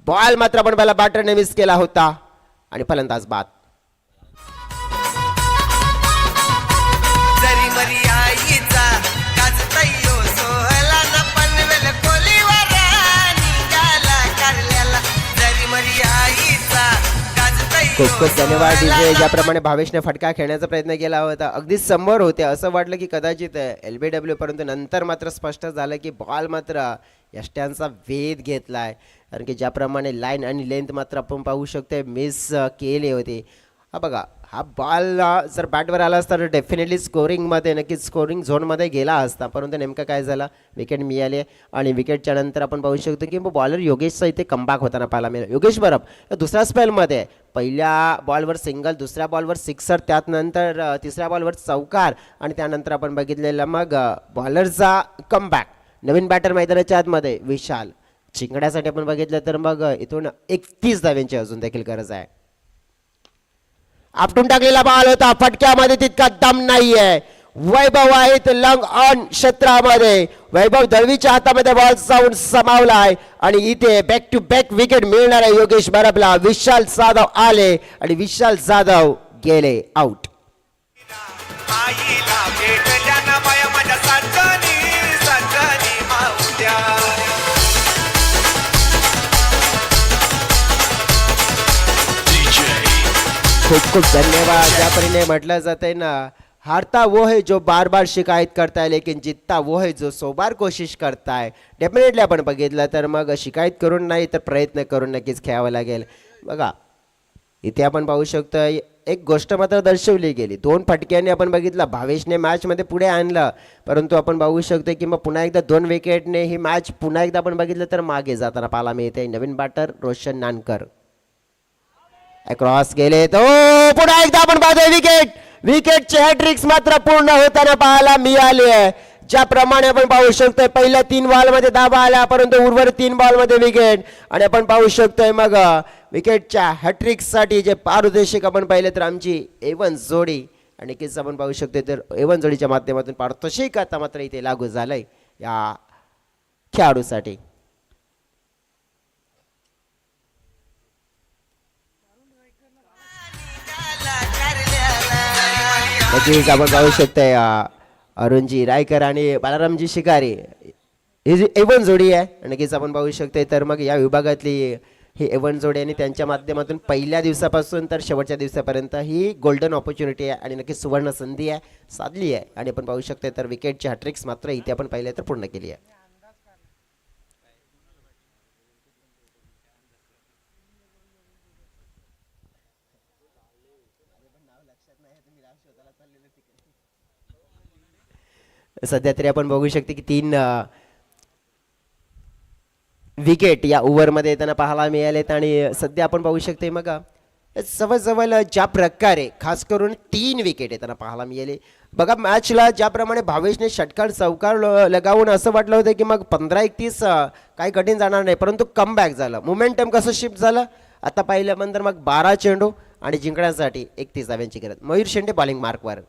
Speaker 1: बॉल मात्र आपण पहिला बॅटरने मिस केला होता आणि फलंदाज बाद.
Speaker 4: जरी मरी आईचा गाजतयो सोहला न पनवेल कोलीवर निघाला कारल्याला. जरी मरी आईचा
Speaker 1: खूप
Speaker 4: गाजतयो
Speaker 1: खूप धन्यवाद डीजे. ज्याप्रमाणे भावेशने फटका खेळण्याचा प्रयत्न केला होता अगदी समोर होते. असं वाटलं की कदाचित LBW, परंतु नंतर मात्र स्पष्ट झालं की बॉल मात्र यष्ट्यांचा वेध घेतलाय. कारण की ज्याप्रमाणे लाईन आणि लेंथ मात्र आपण पाहू शकतो मिस केले होते. हा बघा हा बॉल जर बॅटवर आला असता तर डेफिनेटली स्कोरिंगमध्ये नक्कीच स्कोरिंग झोनमध्ये गेला असता, परंतु नेमकं काय झालं विकेट मिळाली आणि विकेटच्या नंतर आपण पाहू शकतो की बॉलर योगेशचा इथे कमबॅक होताना पाहायला मिळाला. योगेश बरब दुसऱ्या स्पेलमध्ये पहिल्या बॉलवर सिंगल, दुसऱ्या बॉलवर सिक्सर, त्यानंतर तिसऱ्या बॉलवर चौकार आणि त्यानंतर आपण बघितलेलं मग बॉलरचा कमबॅक. नवीन बॅटर मैदानाच्या आतमध्ये विशाल. जिंकण्यासाठी आपण बघितलं तर मग इथून 31 धाव्यांची अजून देखील गरज आहे. आपटून टाकलेला बॉल होता. फटक्यामध्ये तितका दम नाहीये. वैभव आहेत लंग ऑन क्षेत्रामध्ये. वैभव दळवीच्या हातामध्ये बॉल जाऊन समावलाय आणि इथे बॅक टू बॅक विकेट मिळणार आहे योगेश बरबला. विशाल जाधव आले आणि विशाल जाधव गेले आउट.
Speaker 2: आईला भेटल्या ना बाया माझ्या संजनी माऊल्या.
Speaker 1: खूप खूप धन्यवाद. ज्या परीने म्हटलं जाते ना हारता वो है जो बार बार शिकायत करता है लेकिन जितता वो है जो 100 बार कोशिश करता है. डेफिनेटली आपण बघितलं तर मग शिकायत करून नाही तर प्रयत्न करून नक्कीच खेळावं लागेल. बघा इथे आपण पाहू शकतो एक गोष्ट मात्र दर्शवली गेली. 2 फटक्यांनी आपण बघितलं भावेशने मॅचमध्ये पुढे आणलं, परंतु आपण पाहू शकतो की मग पुन्हा एकदा 2 विकेटने ही मॅच पुन्हा एकदा आपण बघितलं तर मागे जाताना पाहायला मिळते. नवीन बॅटर रोशन नानकर क्रॉस गेले तो पुन्हा एकदा आपण पाहतोय विकेट. विकेटचे हॅट्रिक्स मात्र पूर्ण होताना पाहायला मिळाले आहे. ज्याप्रमाणे आपण पाहू शकतोय पहिल्या 3 बॉलमध्ये धावा आल्या, परंतु उर्वरित 3 बॉलमध्ये विकेट आणि आपण पाहू शकतोय मग विकेटच्या हॅट्रिक्ससाठी जे पारदर्शक आपण पाहिले तर आमची A1 जोडी आणि नक्कीच आपण पाहू शकतोय तर A1 जोडीच्या माध्यमातून पारितोषिक आता मात्र इथे लागू झालंय या खेळाडूसाठी. नक्कीच आपण पाहू शकतोय अरुणजी रायकर आणि बालारामजी शिकारी ही जी A1 जोडी आहे. नक्कीच आपण पाहू शकतोय तर मग या विभागातली ही A1 जोडी आणि त्यांच्या माध्यमातून पहिल्या दिवसापासून तर शेवटच्या दिवसापर्यंत ही गोल्डन ऑपॉर्च्युनिटी आहे आणि नक्कीच सुवर्ण संधी आहे साधली आहे आणि आपण पाहू शकतोय तर विकेटची हॅट्रिक्स मात्र इथे आपण पाहिले तर पूर्ण केली आहे. सध्या तरी आपण बघू शकतो की 3 विकेट या ओव्हरमध्ये येताना पाहायला मिळालेत आणि सध्या आपण पाहू शकतो मग जवळजवळ ज्या प्रकारे खास करून 3 विकेट येताना पाहायला मिळाले बघा. मॅचला ज्याप्रमाणे भावेशने षटकार चौकार लगावून असं वाटलं होतं की मग 15-31 काही कठीण जाणार नाही, परंतु कमबॅक झालं. मोमेंटम कसं शिफ्ट झालं आता पाहिल्यानंतर मग 12 चेंडू आणि जिंकण्यासाठी 31 धाव्यांची गरज. मयूर शेंडे बॉलिंग मार्कवर.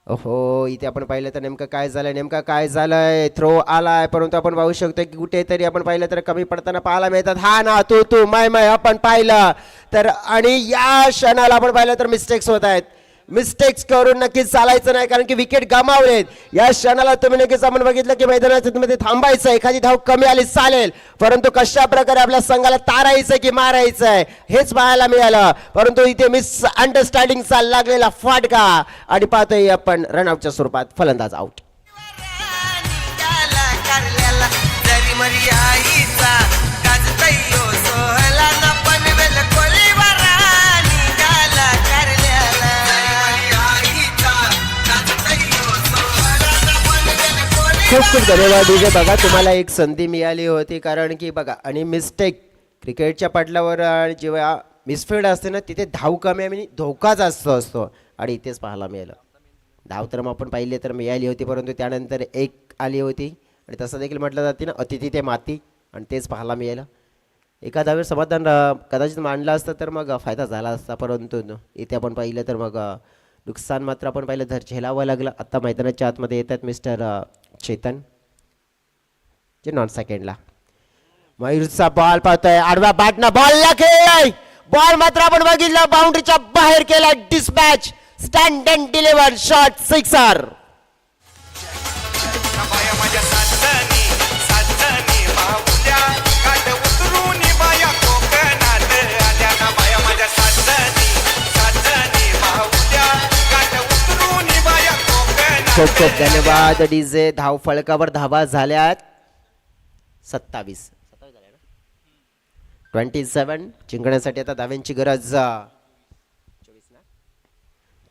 Speaker 1: हो इथे आपण पाहिलं तर नेमकं काय झालंय थ्रो आलाय, परंतु आपण पाहू शकतो की कुठेतरी आपण पाहिलं तर कमी पडताना पाहायला मिळतात. हा ना तू माय आपण पाहिलं तर आणि या क्षणाला आपण पाहिलं तर मिस्टेक्स होत आहेत. मिस्टेक्स करून नक्कीच चालायचं नाही कारण की विकेट गमावलेत. या क्षणाला तुम्ही नक्कीच आपण बघितलं की मैदानाच्या मध्ये थांबायचं, एखादी धाव कमी आली चालेल, परंतु कशा प्रकारे आपल्या संघाला तारायचं की मारायचं आहे हेच पाहायला मिळालं. परंतु इथे मिस अंडरस्टँडिंगचा लागलेला फाटका आणि पाहतोय आपण रनआउटच्या स्वरूपात फलंदाज आउट.
Speaker 4: निघाला कारल्याला जरी मरी आईचा गाजतयो सोहला ना पनवेल कोलीवारा निघाला कारल्याला जरी मरी आईचा गाजतयो सोहला ना पनवेल कोलीवारा.
Speaker 1: खूप धन्यवाद विजय. बघा तुम्हाला एक संधी मिळाली होती कारण की बघा आणि मिस्टेक क्रिकेटच्या पटलावर आणि जेव्हा मिसफिल्ड असते ना तिथे धाव कमी आणि धोका जास्त असतो आणि इथेच पाहायला मिळालं. धाव तर मग आपण पाहिले तर मिळाली होती, परंतु त्यानंतर एक आली होती आणि तसं देखील म्हटलं जाते ना अतिथी ते माती आणि तेच पाहायला मिळालं. एका धावेवर समाधान कदाचित मांडलं असतं तर मग फायदा झाला असता, परंतु इथे आपण पाहिलं तर मग नुकसान मात्र आपण पाहिलं तर झेलावं लागलं. आता मैदानाच्या आतमध्ये येतात मिस्टर चेतन जे नॉन सेकंडला. मयूरचा बॉल पाहतोय आडवा बॅटना बॉल खेळ बॉल मात्र आपण बघितलं बाउंड्रीच्या बाहेर केला. Dispatch stand and deliver shot sixer.
Speaker 2: बाया माझ्या साजनी माहुल्या काट उतरून बाया कोकणात आल्या ना. बाया माझ्या साजनी माहुल्या काट उतरून बाया कोकणात.
Speaker 1: खूप खूप धन्यवाद डीजे. धाव फळकावर धावा झाल्यात 27 27 जिंकण्यासाठी आता धाव्यांची गरज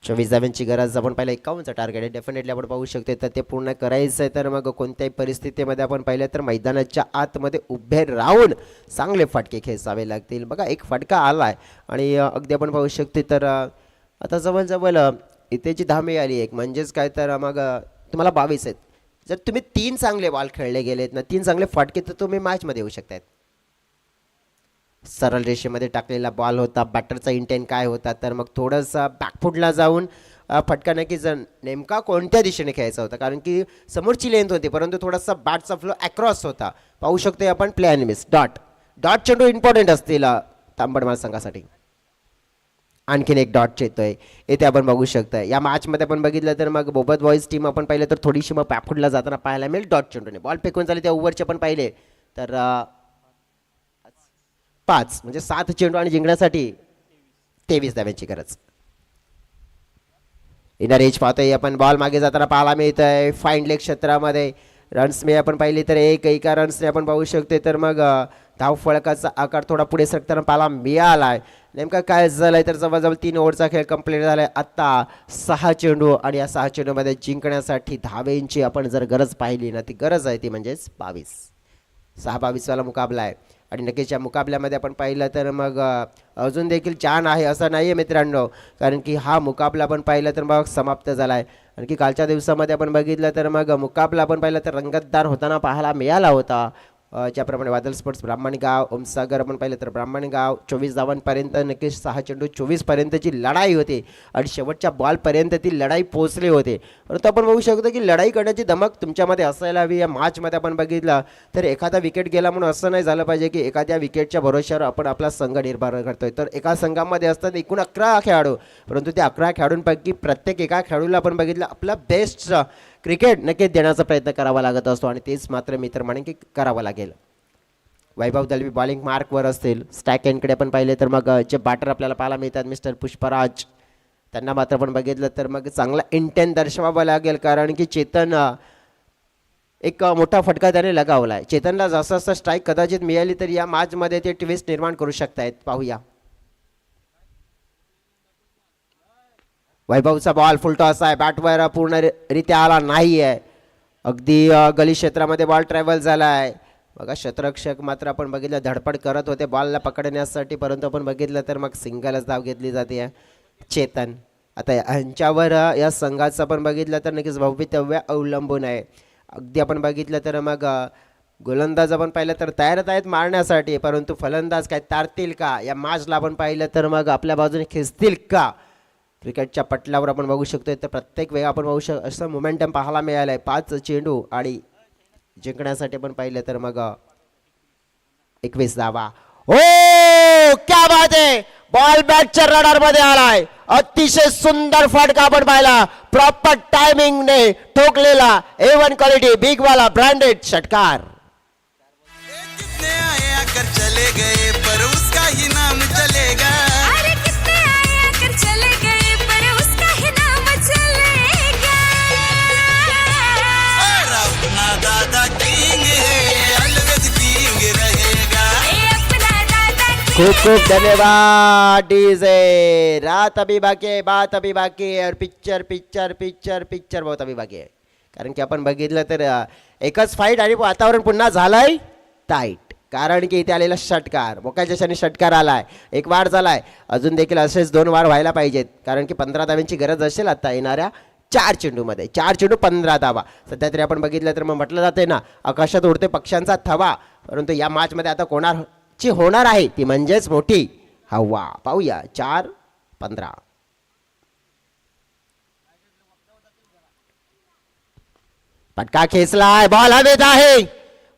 Speaker 1: 24 धाव्यांची गरज आपण पाहिलं. 51चं टार्गेट आहे. डेफिनेटली आपण पाहू शकतो तर ते पूर्ण करायचं आहे तर मग कोणत्याही परिस्थितीमध्ये आपण पाहिलं तर मैदानाच्या आतमध्ये उभे राहून चांगले फटके खेचावे लागतील. बघा एक फटका आला आहे आणि अगदी आपण पाहू शकतो तर आता जवळजवळ इथे जी धाव मिळाली एक म्हणजेच काय तर मग तुम्हाला 22 आहेत. जर तुम्ही 3 चांगले बॉल खेळले गेलेत ना 3 चांगले फटके तर तुम्ही मॅचमध्ये येऊ शकतात. सरळ रेषेमध्ये टाकलेला बॉल होता. बॅटरचा इंटेंट काय होता तर मग थोडंसं बॅकफुटला जाऊन फटका नक्कीच नेमका कोणत्या दिशेने खेळायचा होता कारण की समोरची लेंथ होती परंतु थोडासा बॅटचा फ्लो अक्रॉस होता. पाहू शकतो आपण प्ले अँड मिस डॉट चेंडू इम्पॉर्टंट असतील तांबडमाळ संघासाठी. आणखीन एक डॉट येतोय इथे आपण बघू शकतो. या मॅचमध्ये आपण बघितलं तर मग बोबत बॉईज टीम आपण पाहिलं तर थोडीशी मग बॅकफुटला जाताना पाहायला मिळेल. डॉट चेंडूने बॉल फेकून झाले त्या ओव्हरचे पण पाहिले तर 5 म्हणजे 7 चेंडू आणि जिंकण्यासाठी 23 धाव्यांची गरज. इनर एज पाहतोय आपण बॉल मागे जाताना पाहायला मिळत आहे. फाईन लेग क्षेत्रामध्ये रन्स मी आपण पाहिली तर एका रन्सने आपण पाहू शकतो तर मग धाव फळकाचा आकार थोडा पुढे सरकताना पाहायला मिळाला आहे. नेमका काय झालंय तर जवळजवळ 3 ओव्हरचा खेळ कंप्लीट झालाय. आत्ता 6 चेंडू आणि या 6 चेंडूमध्ये जिंकण्यासाठी धावेंची आपण जर गरज पाहिली ना ती गरज आहे ती म्हणजेच 22 वाला मुकाबला आहे आणि नक्कीच या मुकाबल्यामध्ये आपण पाहिलं तर मग अजून देखील छान आहे असं नाही आहे मित्रांनो कारण की हा मुकाबला आपण पाहिलं तर मग समाप्त झाला आहे. आणखी कालच्या दिवसामध्ये आपण बघितलं तर मग मुकाबला आपण पाहिलं तर रंगतदार होताना पाहायला मिळाला होता. ज्याप्रमाणे वादल स्पोर्ट्स ब्राह्मणगाव ओमसागर आपण पाहिलं तर ब्राह्मणगाव 24 धावांपर्यंत नक्कीच 6 चेंडू 24 पर्यंतची लढाई होती आणि शेवटच्या बॉलपर्यंत ती लढाई पोचली होती. परंतु आपण बघू शकतो की लढाई करण्याची धमक तुमच्यामध्ये असायला हवी. या मॅचमध्ये आपण बघितलं तर एखादा विकेट गेला म्हणून असं नाही झालं पाहिजे की एखाद्या विकेटच्या भरोश्यावर आपण आपला संघ निर्माण करतोय. तर एका संघामध्ये असतात एकूण 11 खेळाडू परंतु त्या 11 खेळाडूंपैकी प्रत्येक एका खेळाडूला आपण बघितलं आपला बेस्ट क्रिकेट नक्कीच देण्याचा प्रयत्न करावा लागत असतो आणि तेच मात्र मी तर म्हणेन की करावं लागेल. वैभव दलवी बॉलिंग मार्कवर असतील. स्टॅक एंडकडे आपण पाहिले तर मग जे बॅटर आपल्याला पाहायला मिळतात मिस्टर पुष्पराज त्यांना मात्र आपण बघितलं तर मग चांगला इंटेंट दर्शवावं लागेल कारण की चेतन एक मोठा फटका त्याने लगावला आहे. चेतनला जास्त जास्त स्ट्राईक कदाचित मिळाली तर या मॅचमध्ये ते ट्विस्ट निर्माण करू शकतायत. पाहूया वैभवचा बॉल फुल टॉस आहे, बॅटवर पूर्णरित्या आला नाही आहे, अगदी गली क्षेत्रामध्ये बॉल ट्रॅव्हल झाला आहे. बघा क्षेत्ररक्षक मात्र आपण बघितलं धडपड करत होते बॉलला पकडण्यासाठी, परंतु आपण बघितलं तर मग सिंगलच धाव घेतली जाते. चेतन आता यांच्यावर या संघाचं आपण बघितलं तर नक्कीच भवितव्य अवलंबून आहे. अगदी आपण बघितलं तर मग गोलंदाज आपण पाहिलं तर तयारच आहेत मारण्यासाठी, परंतु फलंदाज काय तारतील का, या मॅचला आपण पाहिलं तर मग आपल्या बाजूने खेचतील का. क्रिकेटच्या पटलावर आपण बघू शकतो तर प्रत्येक वेळा आपण बघू असं मोमेंटम पाहायला मिळालं आहे. 5 चेंडू आणि जिंकण्यासाठी आपण पाहिलं तर मग 21 धावा. ओ क्या बात आहे, बॉल बॅटच्या रडार मध्ये आलाय, अतिशय सुंदर फटका आपण पाहिला, प्रॉपर टायमिंग ने ठोकलेला A1 क्वालिटी बिग वाला ब्रँडेड षटकार.
Speaker 4: कितने आए आकर चले गए पर उसका ही नाम चलेगा.
Speaker 3: अरे कितने आए आकर चले गए पर उसका ही नाम चलेगा.
Speaker 4: और अपना दादा किंग है अलविद किंग रहेगा.
Speaker 3: ए अपना दादा
Speaker 1: खूप खूप धन्यवाद डीजे. रात अभी बाकी है, बात अभी बाकी है, और पिक्चर पिक्चर पिक्चर पिक्चर बहुत अभी बाकी आहे. कारण की आपण बघितलं तर एकच फाईट आणि वातावरण पुन्हा झालंय टाईट, कारण की इथे आलेला षटकार मोक्याच्या क्षणी षटकार आलाय, एक वार झालाय, अजून देखील असेच 2 वार व्हायला पाहिजेत, कारण की 15 धाव्यांची गरज असेल आता येणाऱ्या 4 चेंडूमध्ये. 4 चेंडू 15 धावा. सध्या तरी आपण बघितलं तर मग म्हटलं जाते ना, आकाशात उडते पक्ष्यांचा थवा, परंतु या मॅचमध्ये आता कोणाची होणार आहे ती म्हणजेच मोठी हवा. पाहूया 4-15. पटका खेचलाय, बॉल हवेत आहे,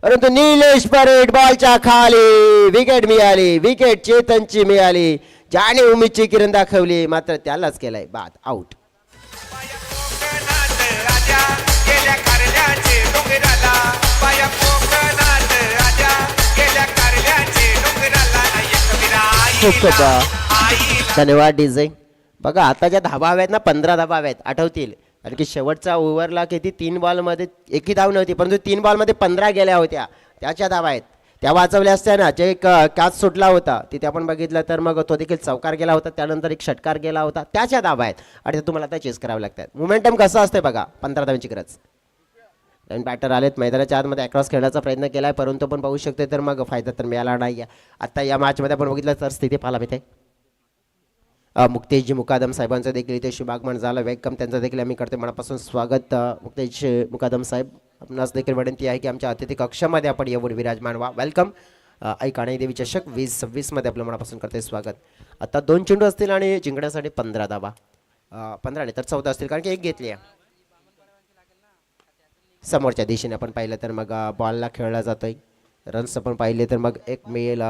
Speaker 1: परंतु निलेश परेड बॉलच्या खाली. विकेट मिळाली, विकेट चेतनची मिळाली, ज्याने उमेदची किरण दाखवली मात्र त्यालाच केलाय बाद, आउट.
Speaker 2: बाया कोकणात राजा गेल्या कारल्याचे डोंगराला. बाया कोकणात राजा गेल्या कारल्याचे डोंगराला.
Speaker 1: खूप खूप धन्यवाद डीजे. बघा आता ज्या धाबा हव्यात ना 15 धाबा हव्यात आठवतील, कारण की शेवटचा ओव्हरला किती 3 बॉलमध्ये एकही धाव नव्हती, परंतु 3 बॉलमध्ये 15 गेल्या होत्या, त्याच्या धावा आहेत त्या वाचवल्या असत्या ना. जे एक कॅच सुटला होता तिथे आपण बघितलं तर मग तो देखील चौकार गेला होता, त्यानंतर एक षटकार गेला होता, त्याच्या धावा आहेत आणि ते तुम्हाला आता चेस करावे लागतात. मोमेंटम कसं असते बघा, 15 धावांची गरज. नवीन बॅटर आलेत मैदानाच्या आतमध्ये अक्रॉस खेळण्याचा प्रयत्न केला आहे, परंतु पण पाहू शकते तर मग फायदा तर मिळाला नाही आहे. आता या मॅचमध्ये आपण बघितलं तर स्थिती पाहायला मिळते. मुक्तेशजी मुकादम साहेबांचं देखील इथे शुभागमन झालं, वेलकम त्यांचं देखील आम्ही करतो मनापासून स्वागत. मुक्तेश मुकादम साहेब, आपणास देखील विनंती आहे की आमच्या अतिथी कक्षामध्ये आपण येऊन विराजमान व्हा. वेलकम. आई काणाई देवी चषक 2026 मध्ये आपलं मनापासून करते स्वागत. आता 2 चेंडू असतील आणि जिंकण्यासाठी 15 धावा, 15 नाही तर 14 असतील, कारण की एक घेतली आहे. समोरच्या दिशेने आपण पाहिलं तर मग बॉलला खेळला जातोय, रन्स आपण पाहिले तर मग एक मिळेल,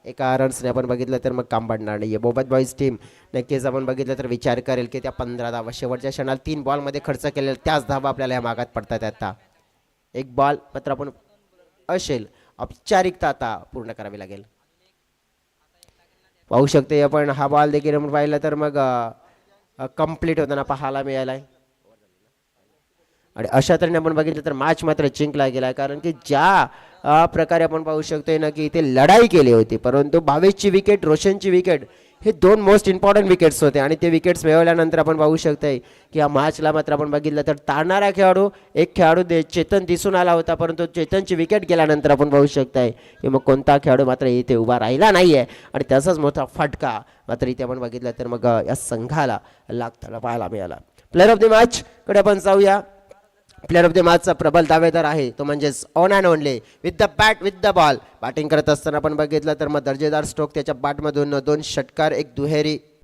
Speaker 1: एका रन्सने आपण बघितलं तर मग काम पडणार नाही आहे. बोबत बॉईज टीम नक्कीच आपण बघितलं तर विचार करेल की त्या 15 धावा शेवटच्या क्षणाला 3 बॉलमध्ये खर्च केलेल्या त्याच धावा आपल्याला या मागात पडतात. आता एक बॉल मात्र आपण असेल औपचारिकता आता पूर्ण करावी लागेल. पाहू शकते आपण हा बॉल देखील आपण पाहिलं तर मग कंप्लीट होताना पाहायला मिळाला आहे आणि अशा तऱ्हेने आपण बघितलं तर मॅच मात्र जिंकला गेला, कारण की ज्या प्रकारे आपण पाहू शकतोय ना की इथे लढाई केली होती, परंतु 22ची विकेट, रोशनची विकेट हे 2 मोस्ट इम्पॉर्टंट विकेट्स होते आणि ते विकेट्स मिळवल्यानंतर आपण पाहू शकतोय की या मॅचला मात्र आपण बघितलं तर तारणारा खेळाडू एक खेळाडू चेतन दिसून आला होता, परंतु चेतनची विकेट गेल्यानंतर आपण पाहू शकताय की मग कोणता खेळाडू मात्र इथे उभा राहिला नाही आहे आणि त्याचाच मोठा फटका मात्र इथे आपण बघितलं तर मग या संघाला लागताना पाहायला मिळाला. प्लेअर ऑफ द मॅच कडे आपण जाऊया. प्लेअर ऑफ द मॅचचा प्रबल दावेदार आहे तो म्हणजेच on and only with the bat with the ball. Batting करत असताना आपण बघितलं तर मग दर्जेदार स्ट्रोक त्याच्या बॅटमधून 2 षटकार, 1 दुहेरी